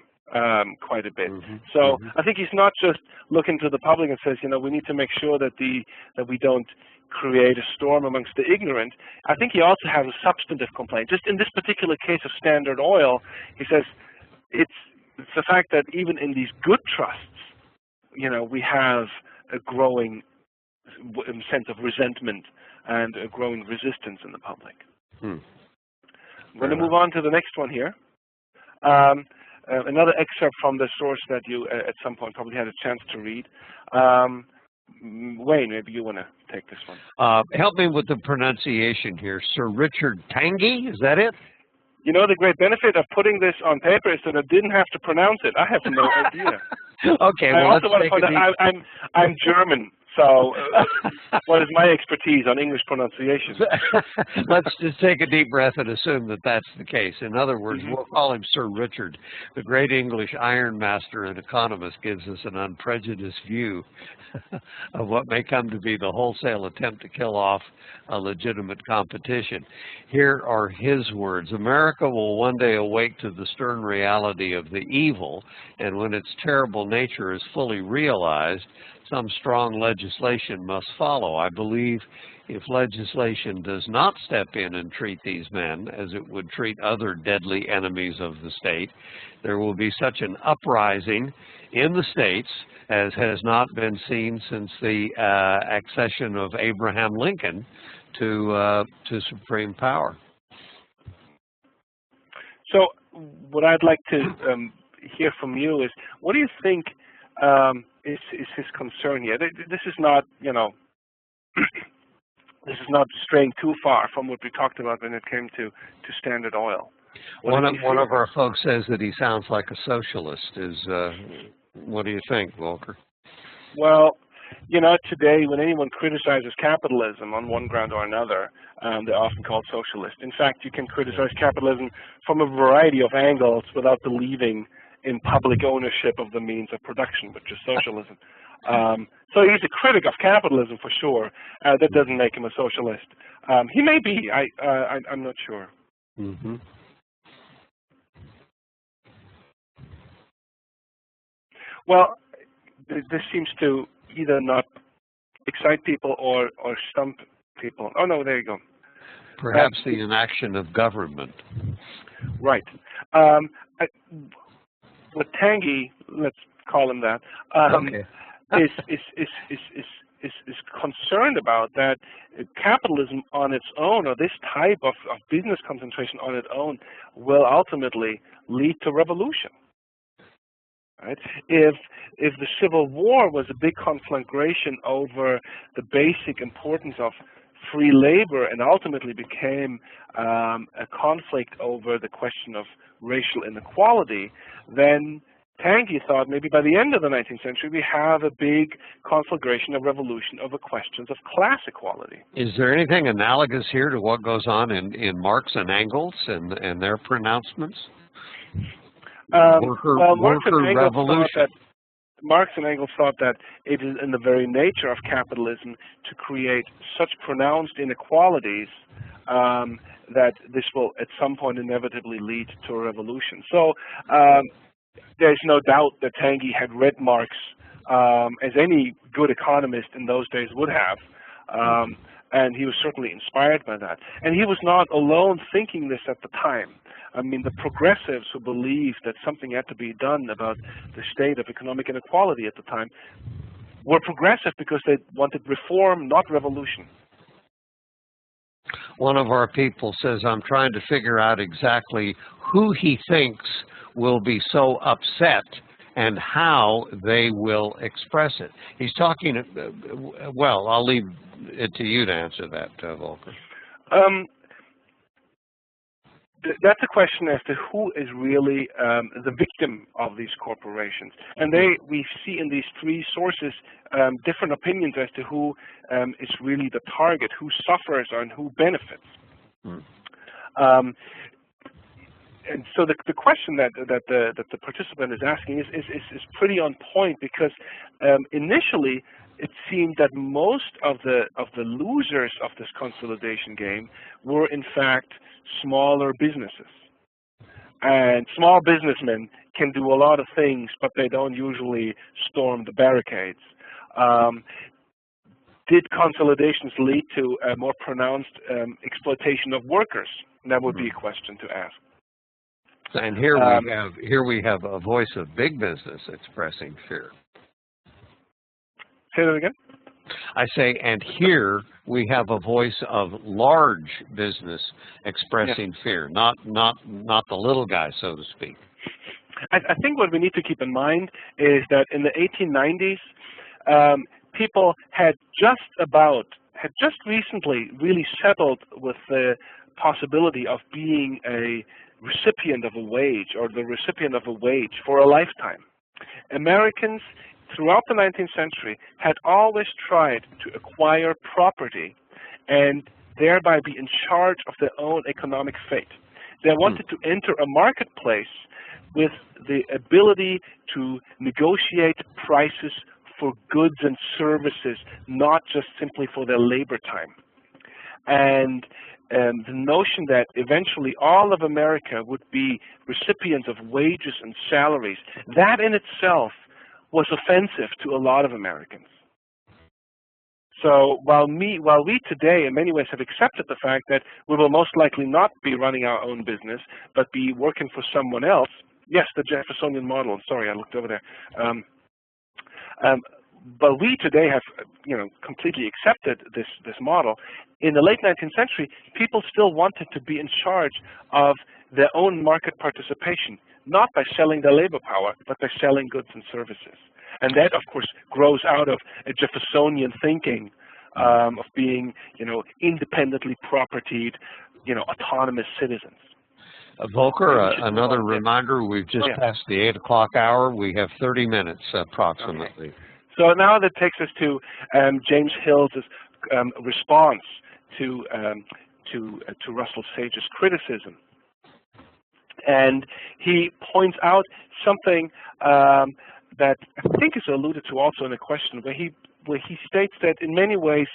quite a bit. So I think he's not just looking to the public and says, we need to make sure that we don't create a storm amongst the ignorant. I think he also has a substantive complaint. Just in this particular case of Standard Oil, he says it's the fact that even in these good trusts, we have a growing sense of resentment and a growing resistance in the public. I'm going to move on to the next one here. Another excerpt from the source that you at some point probably had a chance to read. Wayne, maybe you want to take this one. Help me with the pronunciation here. Sir Richard Tanguy, is that it? The great benefit of putting this on paper is that I didn't have to pronounce it. I have no idea. Okay, well, I also want to point out I'm German, so what is my expertise on English pronunciation? Let's just take a deep breath and assume that that's the case. In other words, we'll call him Sir Richard. The great English ironmaster and economist gives us an unprejudiced view of what may come to be the wholesale attempt to kill off a legitimate competition. Here are his words. America will one day awake to the stern reality of the evil, and when its terrible nature is fully realized, some strong legislation must follow. I believe if legislation does not step in and treat these men as it would treat other deadly enemies of the state, there will be such an uprising in the states as has not been seen since the accession of Abraham Lincoln to supreme power. So what I'd like to hear from you is, what do you think is his concern here? This is not, this is not straying too far from what we talked about when it came to Standard Oil. One of our folks says that he sounds like a socialist. What do you think, Volker? Well, you know, today when anyone criticizes capitalism on one ground or another, they're often called socialist. In fact, you can criticize capitalism from a variety of angles without believing in public ownership of the means of production, which is socialism. So he's a critic of capitalism for sure. That doesn't make him a socialist. He may be. I'm not sure. Mm-hmm. Well, this seems to either not excite people or stump people. Oh no, there you go. Perhaps the inaction of government. Right. What Tanguy, let's call him that, Okay. is concerned about that capitalism on its own, or this type of business concentration on its own, will ultimately lead to revolution. Right? If the Civil War was a big conflagration over the basic importance of free labor and ultimately became a conflict over the question of racial inequality, then Tanguy thought maybe by the end of the 19th century we have a big conflagration of revolution over questions of class equality. Is there anything analogous here to what goes on in Marx and Engels and their pronouncements? Worker revolution. Marx and Engels thought that it is in the very nature of capitalism to create such pronounced inequalities that this will at some point inevitably lead to a revolution. So there's no doubt that Tanguy had read Marx, as any good economist in those days would have, and he was certainly inspired by that. And he was not alone thinking this at the time. I mean, the progressives who believed that something had to be done about the state of economic inequality at the time were progressive because they wanted reform, not revolution. One of our people says, I'm trying to figure out exactly who he thinks will be so upset and how they will express it. He's talking, well, I'll leave it to you to answer that, Volker. That's a question as to who is really the victim of these corporations. And we see in these three sources different opinions as to who is really the target, who suffers and who benefits. And so the question that the participant is asking is pretty on point, because initially it seemed that most of the losers of this consolidation game were in fact smaller businesses. And small businessmen can do a lot of things, but they don't usually storm the barricades. Did consolidations lead to a more pronounced exploitation of workers? That would be a question to ask. And here we have a voice of big business expressing fear. Say that again? I say, and here we have a voice of large business expressing fear, not the little guy, so to speak. I think what we need to keep in mind is that in the 1890s, people had just recently really settled with the possibility of being a recipient of a wage, or the recipient of a wage for a lifetime. Americans throughout the 19th century had always tried to acquire property and thereby be in charge of their own economic fate. They wanted to enter a marketplace with the ability to negotiate prices for goods and services, not just simply for their labor time. And the notion that eventually all of America would be recipients of wages and salaries, that in itself was offensive to a lot of Americans. So while we today in many ways have accepted the fact that we will most likely not be running our own business, but be working for someone else, yes, the Jeffersonian model, sorry, I looked over there. But we today have, completely accepted this model. In the late 19th century, people still wanted to be in charge of their own market participation, not by selling their labor power, but by selling goods and services. And that, of course, grows out of a Jeffersonian thinking of being, independently propertied, autonomous citizens. Volker, another reminder, we've just passed the 8 o'clock hour. We have 30 minutes approximately. Okay. So now that takes us to James Hill's response to Russell Sage's criticism. And he points out something that I think is alluded to also in a question, where he states that in many ways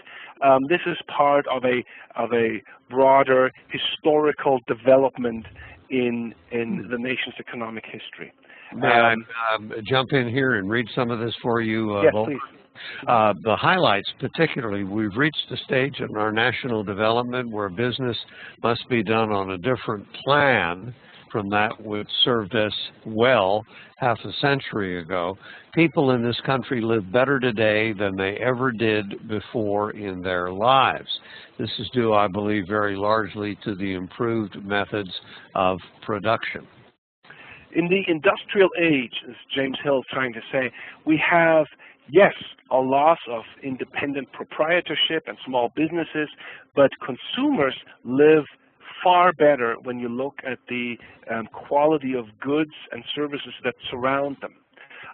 this is part of a broader historical development in the nation's economic history. May I jump in here and read some of this for you? Yes, Volker? please. The highlights, particularly, we've reached a stage in our national development where business must be done on a different plan from that which served us well half a century ago. People in this country live better today than they ever did before in their lives. This is due, I believe, very largely to the improved methods of production. In the industrial age, as James Hill is trying to say, we have, yes, a loss of independent proprietorship and small businesses, but consumers live far better when you look at the quality of goods and services that surround them.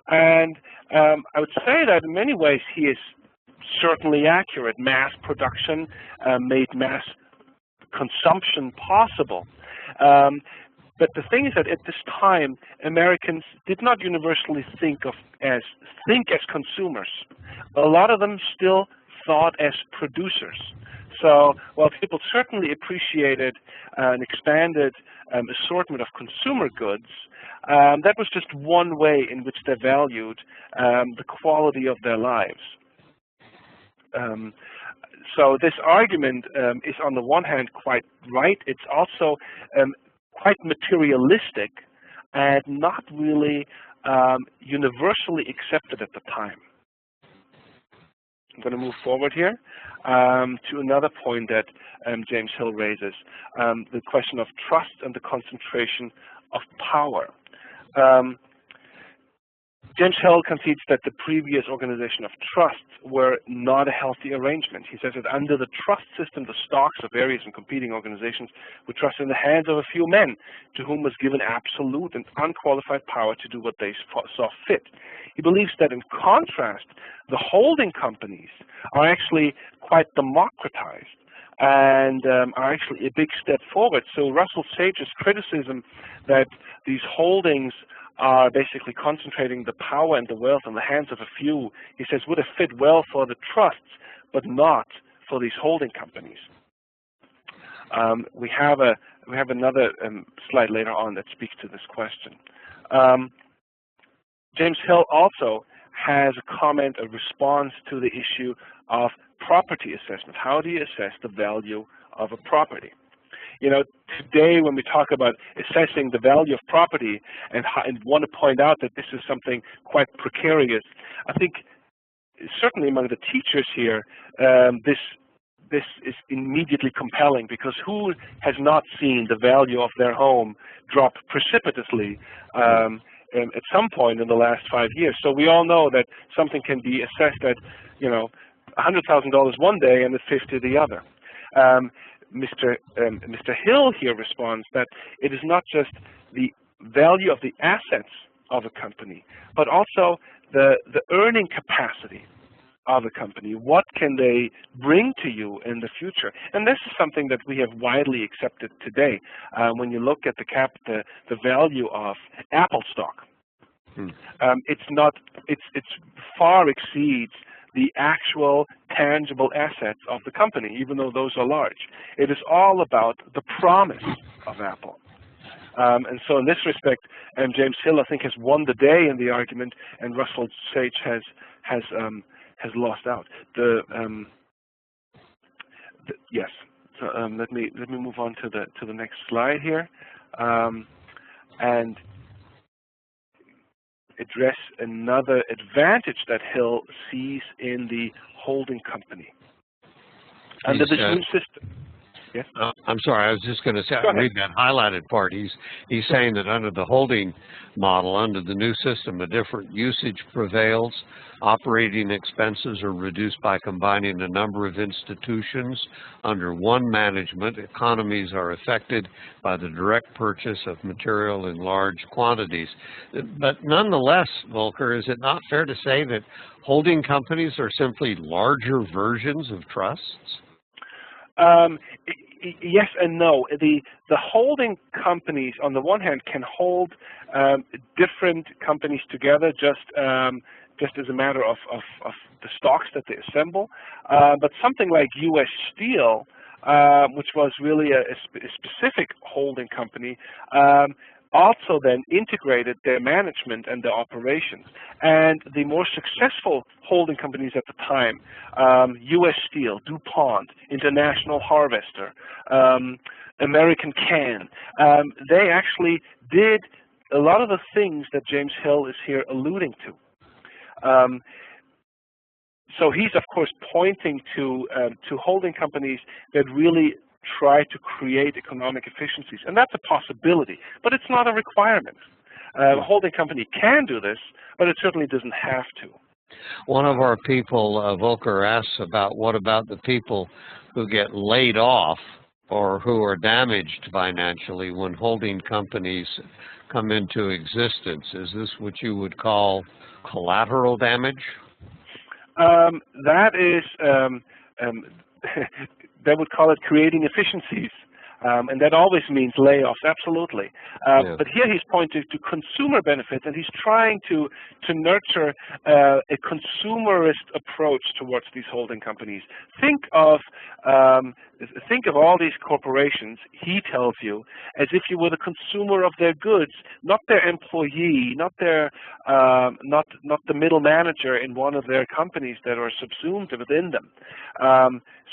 And I would say that in many ways he is certainly accurate. Mass production made mass consumption possible. But the thing is that at this time, Americans did not universally think as consumers. A lot of them still thought as producers. So while people certainly appreciated an expanded assortment of consumer goods, that was just one way in which they valued the quality of their lives. So this argument is on the one hand quite right. It's also quite materialistic and not really universally accepted at the time. I'm going to move forward here to another point that James Hill raises, the question of trust and the concentration of power. James Hill concedes that the previous organization of trusts were not a healthy arrangement. He says that under the trust system, the stocks of various and competing organizations were trusted in the hands of a few men to whom was given absolute and unqualified power to do what they saw fit. He believes that in contrast, the holding companies are actually quite democratized and are actually a big step forward. So Russell Sage's criticism that these holdings are basically concentrating the power and the wealth in the hands of a few, he says, would have fit well for the trusts, but not for these holding companies. We have another slide later on that speaks to this question. James Hill also has a comment, a response to the issue of property assessment. How do you assess the value of a property? Today when we talk about assessing the value of property and want to point out that this is something quite precarious, I think certainly among the teachers here, this is immediately compelling, because who has not seen the value of their home drop precipitously at some point in the last 5 years? So we all know that something can be assessed at, $100,000 one day and at 50 the other. Mr. Hill here responds that it is not just the value of the assets of a company, but also the earning capacity of a company. What can they bring to you in the future? And this is something that we have widely accepted today. When you look at the value of Apple stock, it's far exceeds the actual tangible assets of the company, even though those are large. It is all about the promise of Apple. And so in this respect, James Hill, I think, has won the day in the argument, and Russell Sage has lost out. Yes. So let me move on to the next slide here, and address another advantage that Hill sees in the holding company under this new system. Yes? I'm sorry, I was just going to say, Go ahead. read that highlighted part. He's saying that under the holding model, under the new system, a different usage prevails. Operating expenses are reduced by combining a number of institutions under one management. Economies are affected by the direct purchase of material in large quantities. But nonetheless, Volker, is it not fair to say that holding companies are simply larger versions of trusts? Yes and no. The holding companies, on the one hand, can hold different companies together just as a matter of the stocks that they assemble. But something like U.S. Steel, which was really a specific holding company, also then integrated their management and their operations. And the more successful holding companies at the time, U.S. Steel, DuPont, International Harvester, American Can, they actually did a lot of the things that James Hill is here alluding to. So he's, of course, pointing to holding companies that really try to create economic efficiencies. And that's a possibility, but it's not a requirement. A holding company can do this, but it certainly doesn't have to. One of our people, Volker, asks about what about the people who get laid off or who are damaged financially when holding companies come into existence. Is this what you would call collateral damage? That is, they would call it creating efficiencies. And that always means layoffs, absolutely. But here he's pointing to consumer benefits, and he's trying to nurture a consumerist approach towards these holding companies. Think of all these corporations, he tells you, as if you were the consumer of their goods, not their employee, not the middle manager in one of their companies that are subsumed within them.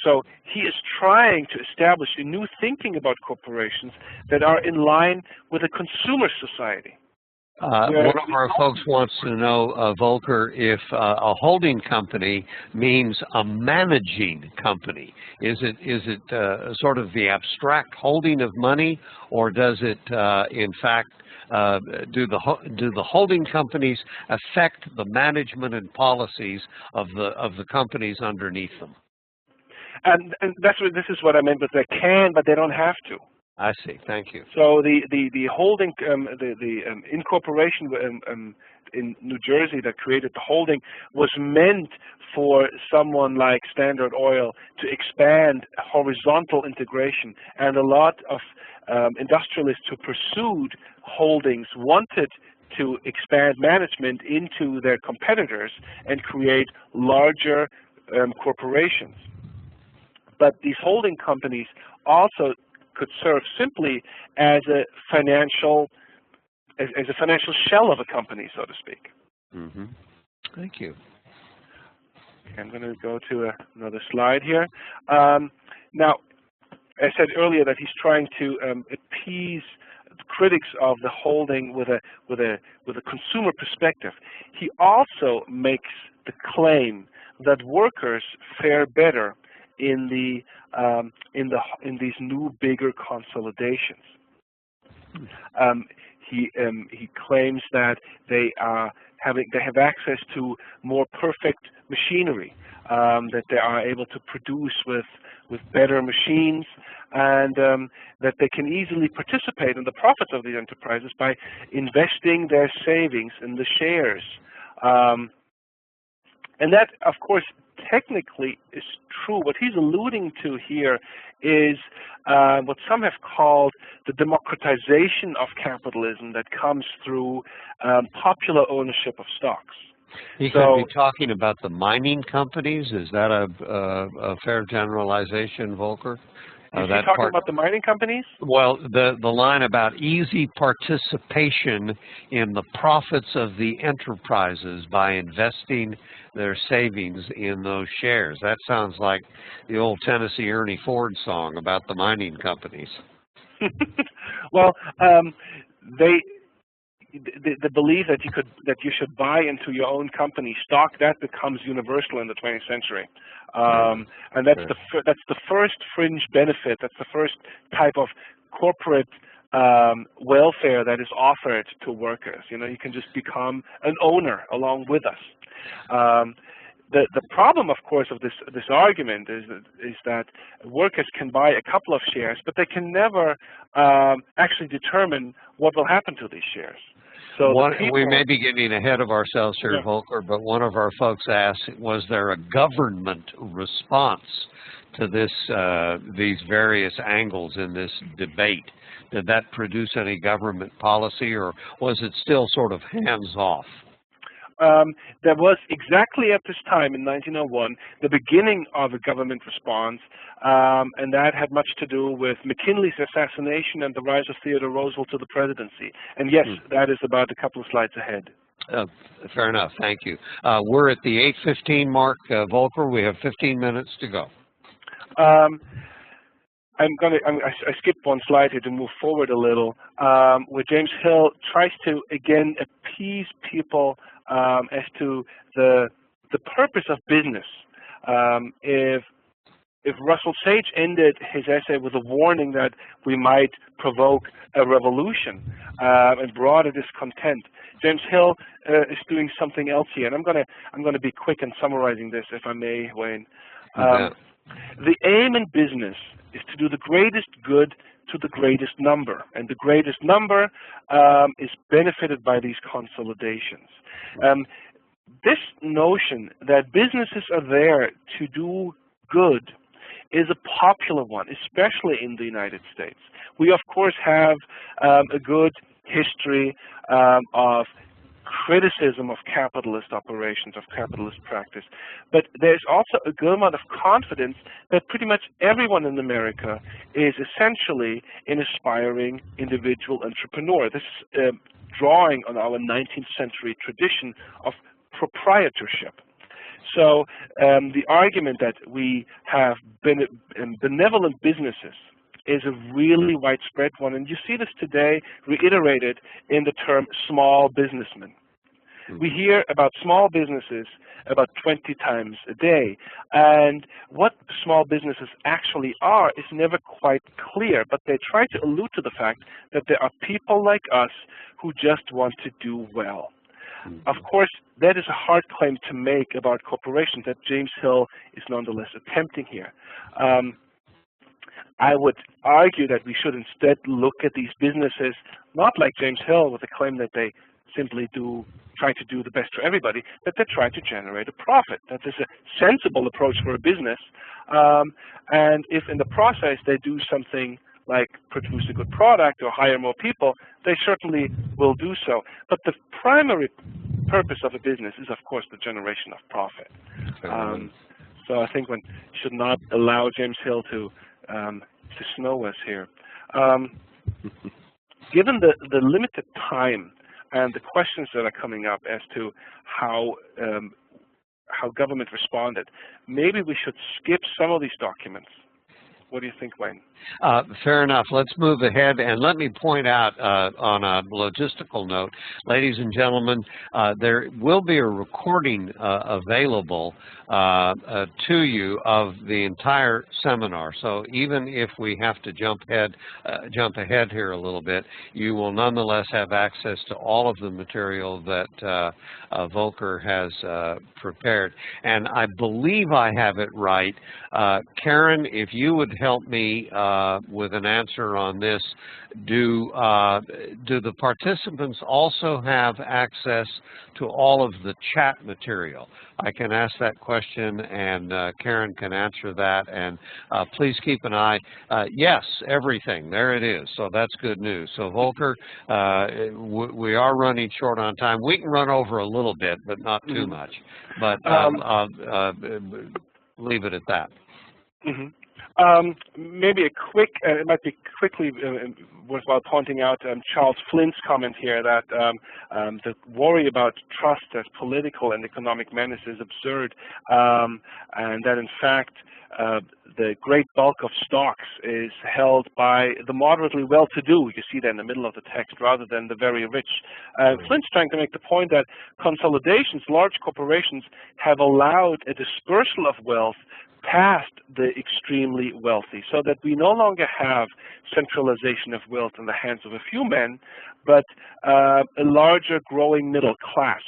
So he is trying to establish a new thinking about corporations that are in line with a consumer society. One of our folks wants to know, Volker, if a holding company means a managing company. Is it sort of the abstract holding of money, or does it, in fact, do the holding companies affect the management and policies of the companies underneath them? And this is what I meant, but they can, but they don't have to. I see. Thank you. So the holding, the incorporation in New Jersey that created the holding was meant for someone like Standard Oil to expand horizontal integration, and a lot of industrialists who pursued holdings wanted to expand management into their competitors and create larger corporations. But these holding companies also could serve simply as a financial shell of a company, so to speak. Mm-hmm. Thank you. Okay, I'm going to go to another slide here. Now, I said earlier that he's trying to appease critics of the holding with a consumer perspective. He also makes the claim that workers fare better in these new, bigger consolidations. He claims that they have access to more perfect machinery, that they are able to produce with better machines, and that they can easily participate in the profits of these enterprises by investing their savings in the shares. And that, of course, technically is true. What he's alluding to here is what some have called the democratization of capitalism that comes through popular ownership of stocks. He could be talking about the mining companies. Is that a fair generalization, Volker? Is he talking about the mining companies? Well, the line about easy participation in the profits of the enterprises by investing their savings in those shares. That sounds like the old Tennessee Ernie Ford song about the mining companies. Well, the belief that you should buy into your own company stock, that becomes universal in the 20th century, and that's the first fringe benefit. That's the first type of corporate welfare that is offered to workers. You know, you can just become an owner along with us. The problem, of course, of this argument is that workers can buy a couple of shares, but they can never actually determine what will happen to these shares. So we may be getting ahead of ourselves here, Volker, but one of our folks asked, was there a government response to this, these various angles in this debate? Did that produce any government policy, or was it still sort of hands-off? There was exactly at this time in 1901 the beginning of a government response, and that had much to do with McKinley's assassination and the rise of Theodore Roosevelt to the presidency. And yes, that is about a couple of slides ahead. Fair enough. Thank you. We're at the 8:15 mark, Volker. We have 15 minutes to go. I skipped one slide here to move forward a little, where James Hill tries to again appease people as to the purpose of business. If Russell Sage ended his essay with a warning that we might provoke a revolution and broader discontent, James Hill is doing something else here, and I'm gonna be quick in summarizing this, if I may, Wayne. The aim in business is to do the greatest good to the greatest number, and the greatest number is benefited by these consolidations. This notion that businesses are there to do good is a popular one, especially in the United States. We, of course, have a good history of criticism of capitalist operations, of capitalist practice. But there's also a good amount of confidence that pretty much everyone in America is essentially an aspiring individual entrepreneur. This is drawing on our 19th century tradition of proprietorship. So the argument that we have benevolent businesses is a really widespread one, and you see this today reiterated in the term small businessman. We hear about small businesses about 20 times a day, and what small businesses actually are is never quite clear, but they try to allude to the fact that there are people like us who just want to do well. Of course, that is a hard claim to make about corporations that James Hill is nonetheless attempting here. I would argue that we should instead look at these businesses not like James Hill with the claim that they simply try to do the best for everybody, but they try to generate a profit. That is a sensible approach for a business, and if in the process they do something like produce a good product or hire more people, they certainly will do so. But the primary purpose of a business is, of course, the generation of profit. So I think one should not allow James Hill to snow us here. Given the limited time and the questions that are coming up as to how government responded, maybe we should skip some of these documents. What do you think, Wayne? Fair enough. Let's move ahead, and let me point out on a logistical note, ladies and gentlemen, there will be a recording available to you of the entire seminar. So even if we have to jump ahead here a little bit, you will nonetheless have access to all of the material that Volker has prepared. And I believe I have it right. Karen, if you would help me with an answer on this, do the participants also have access to all of the chat material? I can ask that question, and Karen can answer that. And please keep an eye. Yes, everything. There it is. So that's good news. So Volker, we are running short on time. We can run over a little bit, but not too much. But leave it at that. Maybe a quick, it might be quickly worthwhile pointing out Charles Flint's comment here that the worry about trust as political and economic menace is absurd, and that in fact the great bulk of stocks is held by the moderately well-to-do. You see that in the middle of the text, rather than the very rich. Flint's trying to make the point that consolidations, large corporations, have allowed a dispersal of wealth past the extremely wealthy, so that we no longer have centralization of wealth in the hands of a few men, but a larger growing middle class.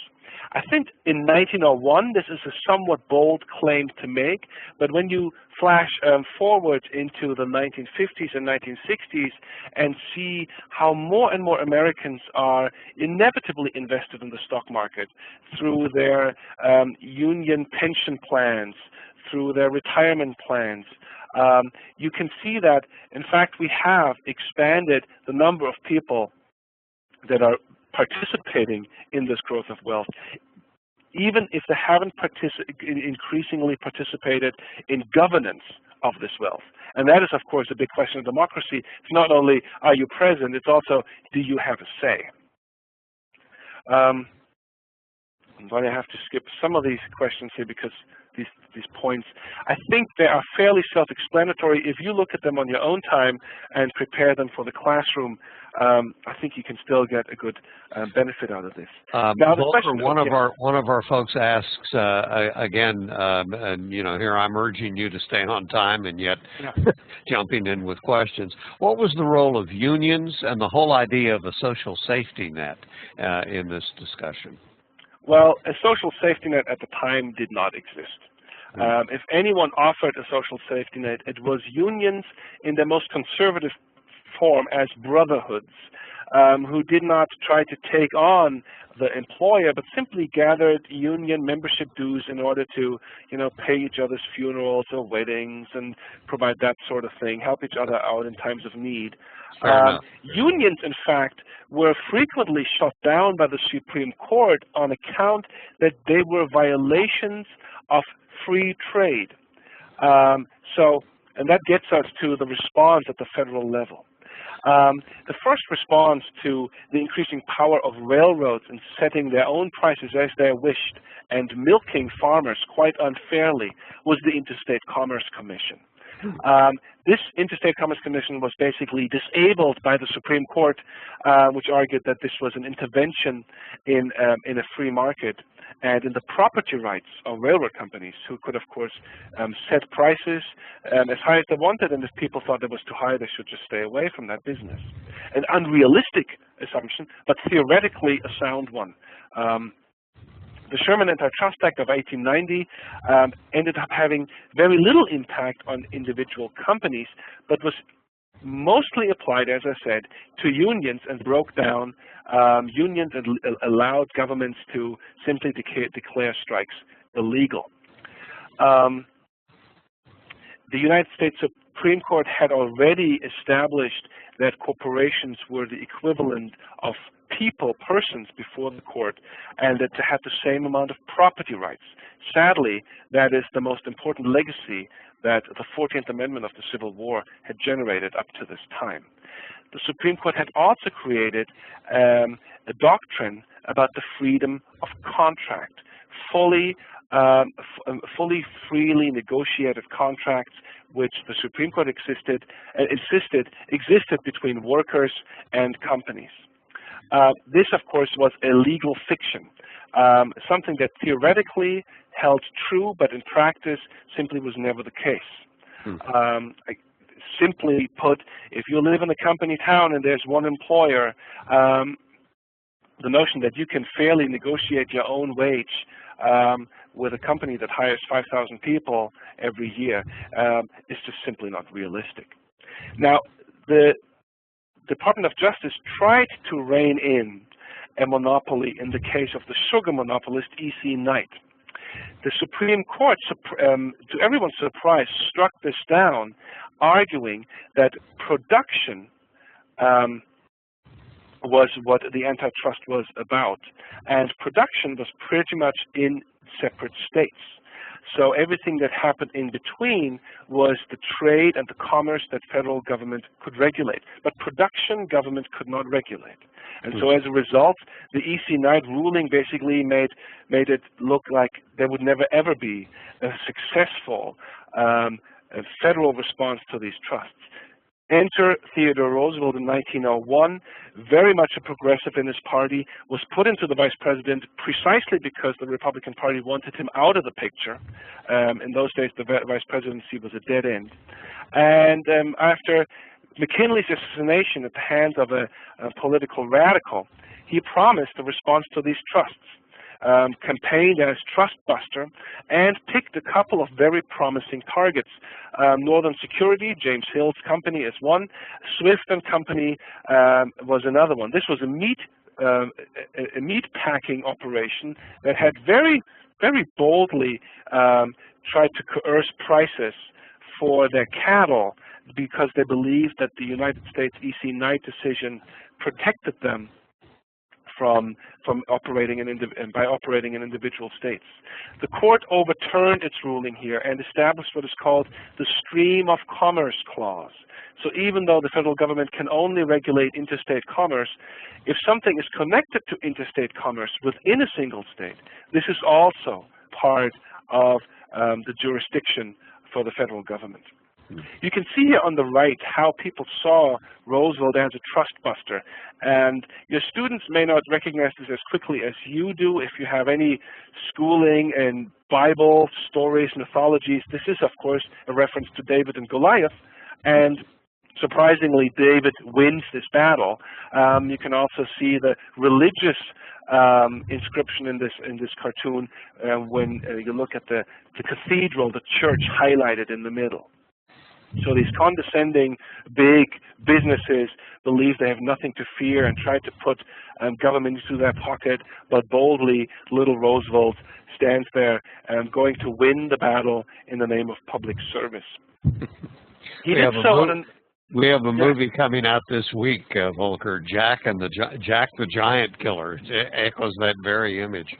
I think in 1901, this is a somewhat bold claim to make, but when you flash forward into the 1950s and 1960s and see how more and more Americans are inevitably invested in the stock market through their union pension plans, through their retirement plans, you can see that, in fact, we have expanded the number of people that are participating in this growth of wealth, even if they haven't increasingly participated in governance of this wealth. And that is, of course, a big question of democracy. It's not only are you present, it's also do you have a say. I'm going to have to skip some of these questions here because these points, I think they are fairly self-explanatory. If you look at them on your own time and prepare them for the classroom, I think you can still get a good benefit out of this. Now, the question, one of our folks asks again, and here I'm urging you to stay on time, and yet jumping in with questions. What was the role of unions and the whole idea of a social safety net in this discussion? Well, a social safety net at the time did not exist. If anyone offered a social safety net, it was unions in their most conservative form as brotherhoods, who did not try to take on the employer, but simply gathered union membership dues in order to, pay each other's funerals or weddings and provide that sort of thing, help each other out in times of need. Unions, in fact, were frequently shut down by the Supreme Court on account that they were violations of free trade. And that gets us to the response at the federal level. The first response to the increasing power of railroads in setting their own prices as they wished and milking farmers quite unfairly was the Interstate Commerce Commission. This Interstate Commerce Commission was basically disabled by the Supreme Court, which argued that this was an intervention in a free market and in the property rights of railroad companies, who could, of course, set prices as high as they wanted, and if people thought it was too high, they should just stay away from that business. An unrealistic assumption, but theoretically a sound one. The Sherman Antitrust Act of 1890 ended up having very little impact on individual companies, but was mostly applied, as I said, to unions and broke down unions and allowed governments to simply declare strikes illegal. The United States Supreme Court had already established that corporations were the equivalent of persons before the court, and that they had the same amount of property rights. Sadly, that is the most important legacy that the 14th Amendment of the Civil War had generated up to this time. The Supreme Court had also created a doctrine about the freedom of contract, freely negotiated contracts, which the Supreme Court insisted existed between workers and companies. This, of course, was a legal fiction, something that theoretically held true, but in practice simply was never the case. Simply put, if you live in a company town and there's one employer, the notion that you can fairly negotiate your own wage with a company that hires 5,000 people every year is just simply not realistic. Now, the Department of Justice tried to rein in a monopoly in the case of the sugar monopolist E.C. Knight. The Supreme Court, to everyone's surprise, struck this down, arguing that production was what the antitrust was about, and production was pretty much in separate states. So everything that happened in between was the trade and the commerce that federal government could regulate. But production, government could not regulate. And so as a result, the E.C. Knight ruling basically made it look like there would never ever be a successful federal response to these trusts. Enter Theodore Roosevelt in 1901, very much a progressive in his party, was put into the vice president precisely because the Republican Party wanted him out of the picture. In those days, the vice presidency was a dead end. And after McKinley's assassination at the hands of a political radical, he promised a response to these trusts. Campaigned as trust buster, and picked a couple of very promising targets. Northern Security, James Hill's company, is one. Swift and Company was another one. This was a meat packing operation that had very boldly tried to coerce prices for their cattle because they believed that the United States E.C. Knight decision protected them from operating by operating in individual states. The court overturned its ruling here and established what is called the Stream of Commerce Clause. So even though the federal government can only regulate interstate commerce, if something is connected to interstate commerce within a single state, this is also part of the jurisdiction for the federal government. You can see here on the right how people saw Roosevelt as a trust buster, and your students may not recognize this as quickly as you do if you have any schooling in Bible stories, mythologies. This is, of course, a reference to David and Goliath, and surprisingly, David wins this battle. You can also see the religious inscription in this cartoon when you look at the cathedral, the church highlighted in the middle. So these condescending big businesses believe they have nothing to fear and try to put government into their pocket, but boldly little Roosevelt stands there going to win the battle in the name of public service. He did so. We have a movie coming out this week, Volker, Jack the Giant Killer. It echoes that very image.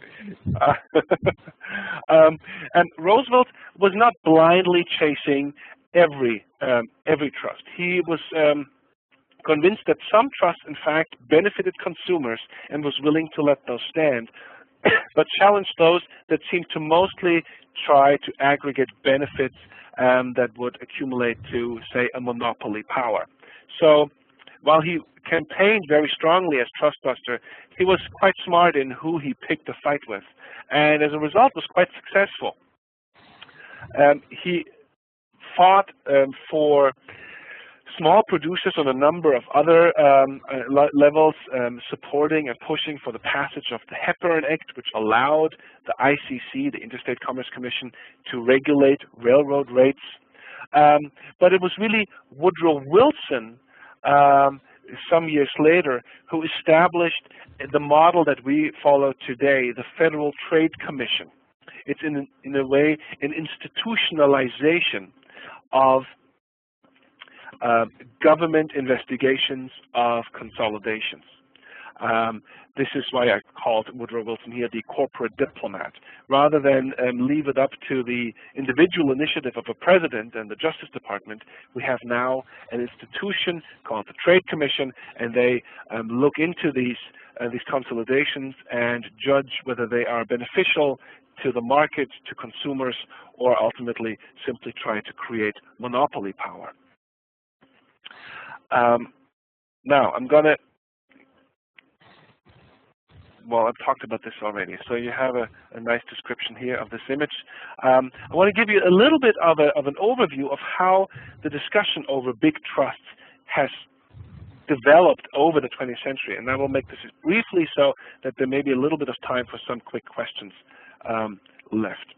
And Roosevelt was not blindly chasing every trust. He was convinced that some trusts, in fact, benefited consumers and was willing to let those stand, but challenged those that seemed to mostly try to aggregate benefits that would accumulate to, say, a monopoly power. So while he campaigned very strongly as trust buster, he was quite smart in who he picked a fight with, and as a result was quite successful. He fought for small producers on a number of other levels, supporting and pushing for the passage of the Hepburn Act, which allowed the ICC, the Interstate Commerce Commission, to regulate railroad rates. But it was really Woodrow Wilson, some years later, who established the model that we follow today, the Federal Trade Commission. It's in a way an institutionalization of government investigations of consolidations. This is why I called Woodrow Wilson here the corporate diplomat. Rather than leave it up to the individual initiative of a president and the Justice Department, we have now an institution called the Trade Commission, and they look into these consolidations and judge whether they are beneficial to the market, to consumers, or ultimately simply try to create monopoly power. Now, I'm going to, well, I've talked about this already. So you have a nice description here of this image. I want to give you a little bit of an overview of how the discussion over big trusts has developed over the 20th century. And I will make this briefly so that there may be a little bit of time for some quick questions left.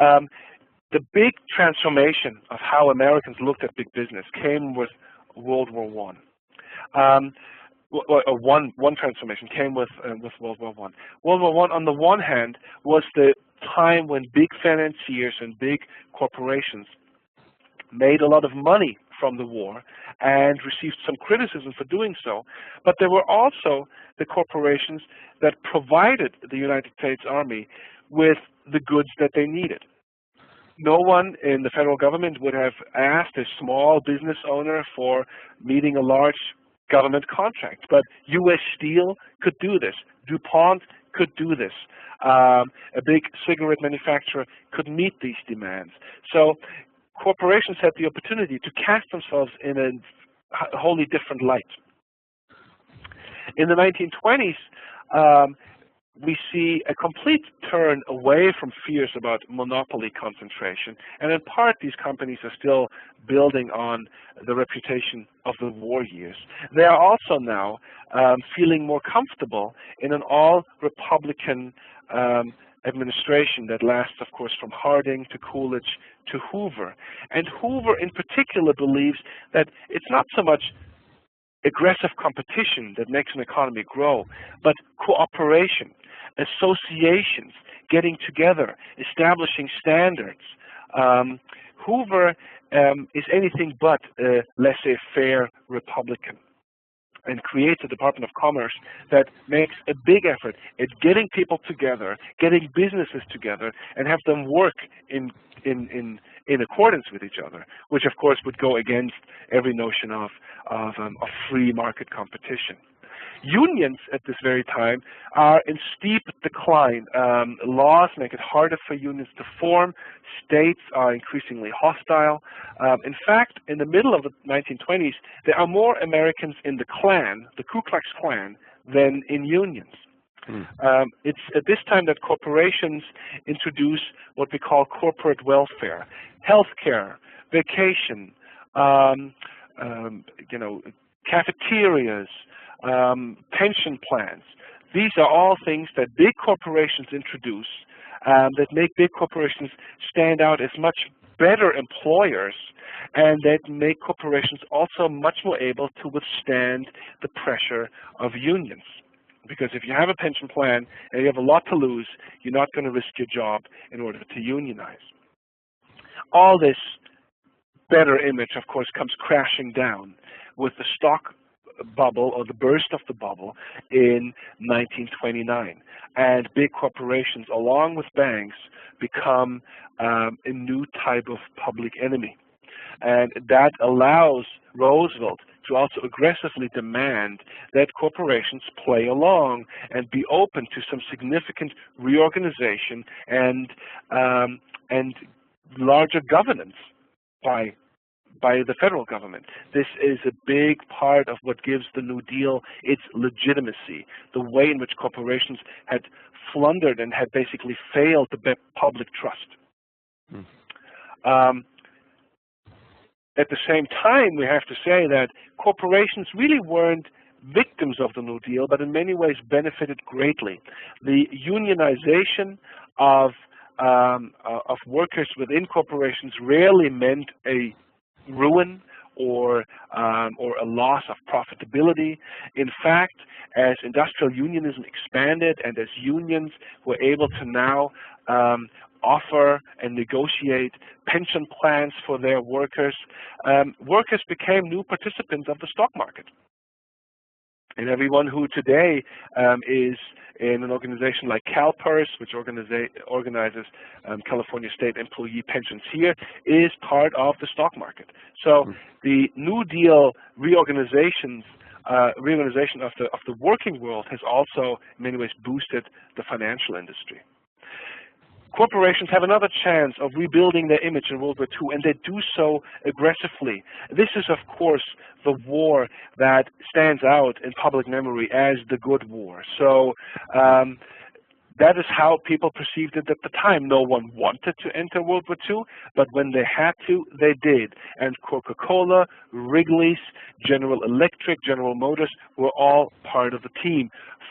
The big transformation of how Americans looked at big business came with World War I. One transformation came with World War I. World War I, on the one hand, was the time when big financiers and big corporations made a lot of money from the war and received some criticism for doing so. But there were also the corporations that provided the United States Army with the goods that they needed. No one in the federal government would have asked a small business owner for meeting a large government contract, but U.S. Steel could do this. DuPont could do this. A big cigarette manufacturer could meet these demands. So corporations had the opportunity to cast themselves in a wholly different light. In the 1920s, we see a complete turn away from fears about monopoly concentration, and in part these companies are still building on the reputation of the war years. They are also now feeling more comfortable in an all-Republican administration that lasts, of course, from Harding to Coolidge to Hoover. And Hoover in particular believes that it's not so much aggressive competition that makes an economy grow, but cooperation, associations, getting together, establishing standards. Hoover is anything but a laissez-faire Republican, and creates a Department of Commerce that makes a big effort at getting people together, getting businesses together, and have them work in accordance with each other, which of course would go against every notion of free market competition. Unions at this very time are in steep decline. Laws make it harder for unions to form. States are increasingly hostile. In fact, in the middle of the 1920s, there are more Americans in the Klan, the Ku Klux Klan, than in unions. It's at this time that corporations introduce what we call corporate welfare, healthcare, vacation, cafeterias, pension plans. These are all things that big corporations introduce that make big corporations stand out as much better employers, and that make corporations also much more able to withstand the pressure of unions. Because if you have a pension plan and you have a lot to lose, you're not going to risk your job in order to unionize. All this better image, of course, comes crashing down with the stock bubble, or the burst of the bubble, in 1929. And big corporations, along with banks, become a new type of public enemy. And that allows Roosevelt to also aggressively demand that corporations play along and be open to some significant reorganization and larger governance by the federal government. This is a big part of what gives the New Deal its legitimacy, the way in which corporations had floundered and had basically failed to get public trust. At the same time, we have to say that corporations really weren't victims of the New Deal, but in many ways benefited greatly. The unionization of workers within corporations rarely meant a ruin or a loss of profitability. In fact, as industrial unionism expanded and as unions were able to now offer and negotiate pension plans for their workers, workers became new participants of the stock market. And everyone who today is in an organization like CalPERS, which organizes California state employee pensions here, is part of the stock market. So the New Deal reorganization of the working world has also in many ways boosted the financial industry. Corporations have another chance of rebuilding their image in World War II, and they do so aggressively. This is, of course, the war that stands out in public memory as the good war. So that is how people perceived it at the time. No one wanted to enter World War II, but when they had to, they did. And Coca-Cola, Wrigley's, General Electric, General Motors were all part of the team.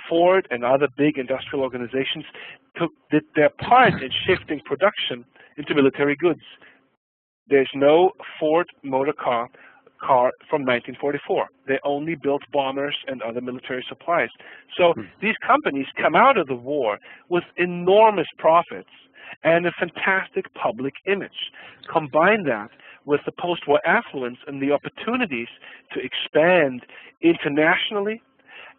Ford and other big industrial organizations did their part in shifting production into military goods. There's no Ford motor car from 1944. They only built bombers and other military supplies. So these companies come out of the war with enormous profits and a fantastic public image. Combine that with the post-war affluence and the opportunities to expand internationally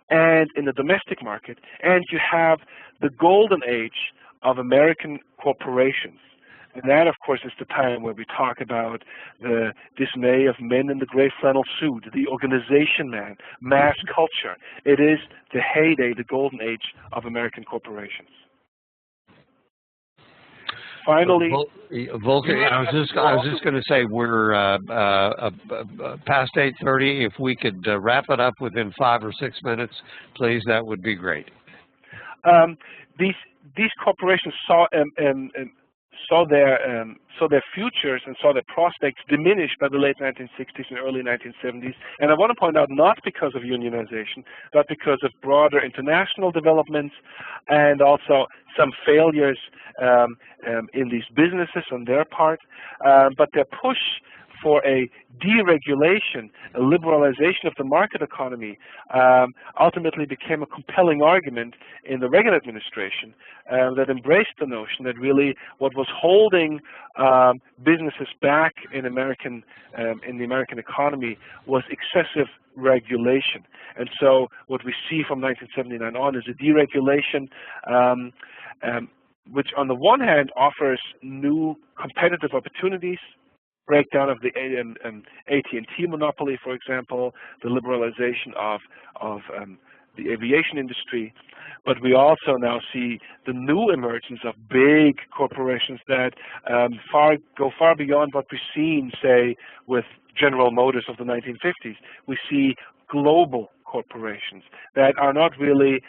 and in the domestic market, and you have the golden age of American corporations. And that, of course, is the time where we talk about the dismay of men in the gray flannel suit, the organization man, mass culture. It is the heyday, the golden age of American corporations. finally, Volker, I was just going to say we're past 8:30. If we could wrap it up within 5 or 6 minutes, please, that would be great. These corporations saw their futures and saw their prospects diminish by the late 1960s and early 1970s. And I want to point out, not because of unionization, but because of broader international developments and also some failures in these businesses on their part. But their push for a deregulation, a liberalization of the market economy, ultimately became a compelling argument in the Reagan administration that embraced the notion that really what was holding businesses back in the American economy was excessive regulation. And so what we see from 1979 on is a deregulation which on the one hand offers new competitive opportunities, breakdown of the AT&T monopoly, for example, the liberalization of the aviation industry, but we also now see the new emergence of big corporations that go far beyond what we've seen, say, with General Motors of the 1950s. We see global corporations that are not really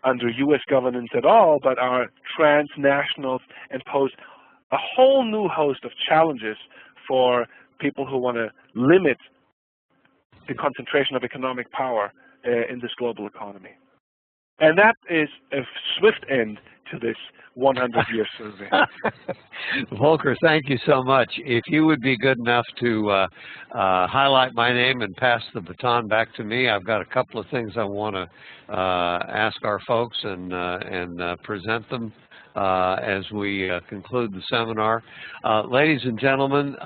under U.S. governance at all, but are transnationals and pose a whole new host of challenges for people who want to limit the concentration of economic power in this global economy. And that is a swift end to this 100-year survey. Volker, thank you so much. If you would be good enough to highlight my name and pass the baton back to me, I've got a couple of things I want to ask our folks and present them as we conclude the seminar. Ladies and gentlemen,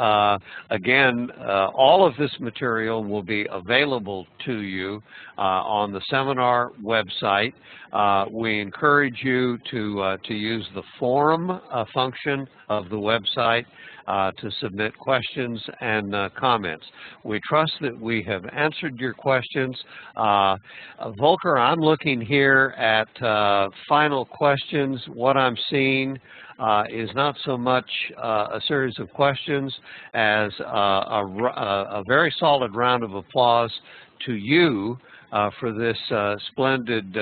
again, all of this material will be available to you on the seminar website. We encourage you to use the forum function of the website to submit questions and comments. We trust that we have answered your questions. Volker, I'm looking here at final questions. What I'm seeing is not so much a series of questions as a very solid round of applause to you for this splendid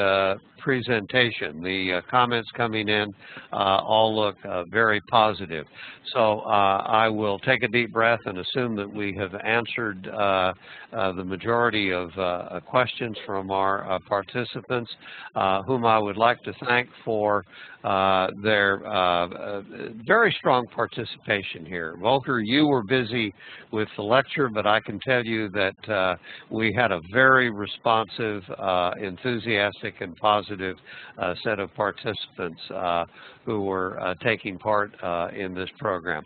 presentation. The comments coming in all look very positive. So I will take a deep breath and assume that we have answered the majority of questions from our participants, whom I would like to thank for their very strong participation here. Volker, you were busy with the lecture, but I can tell you that we had a very responsive, enthusiastic, and positive set of participants who were taking part in this program.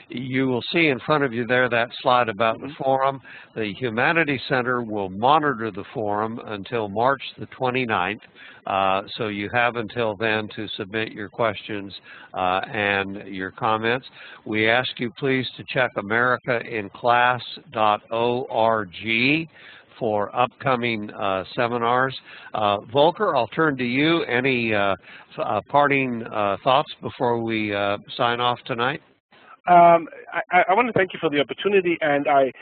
You will see in front of you there that slide about the forum. The Humanities Center will monitor the forum until March the 29th, so you have until then to submit your questions and your comments. We ask you please to check americainclass.org for upcoming seminars. Volker, I'll turn to you. Any parting thoughts before we sign off tonight? I want to thank you for the opportunity, and I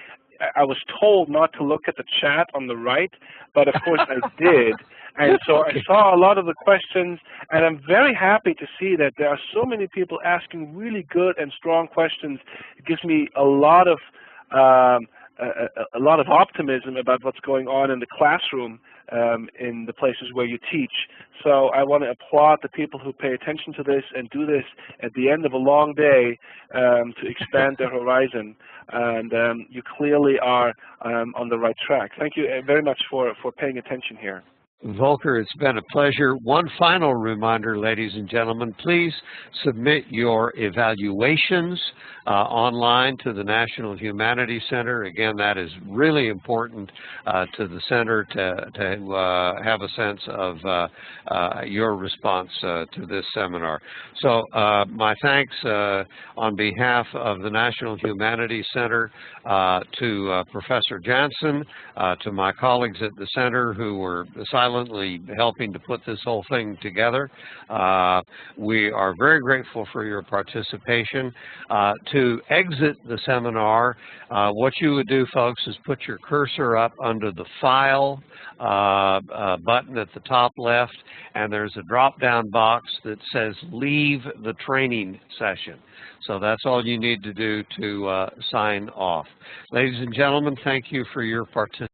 was told not to look at the chat on the right, but of course I did. And so I saw a lot of the questions, and I'm very happy to see that there are so many people asking really good and strong questions. It gives me a lot of optimism about what's going on in the classroom in the places where you teach. So I want to applaud the people who pay attention to this and do this at the end of a long day to expand their horizon. And you clearly are on the right track. Thank you very much for paying attention here. Volker, it's been a pleasure. One final reminder, ladies and gentlemen, please submit your evaluations online to the National Humanities Center. Again, that is really important to the center to have a sense of your response to this seminar. So my thanks on behalf of the National Humanities Center to Professor Jansen, to my colleagues at the center who were beside silently helping to put this whole thing together. We are very grateful for your participation. To exit the seminar, what you would do, folks, is put your cursor up under the File button at the top left, and there's a drop-down box that says Leave the Training Session. So that's all you need to do to sign off. Ladies and gentlemen, thank you for your participation.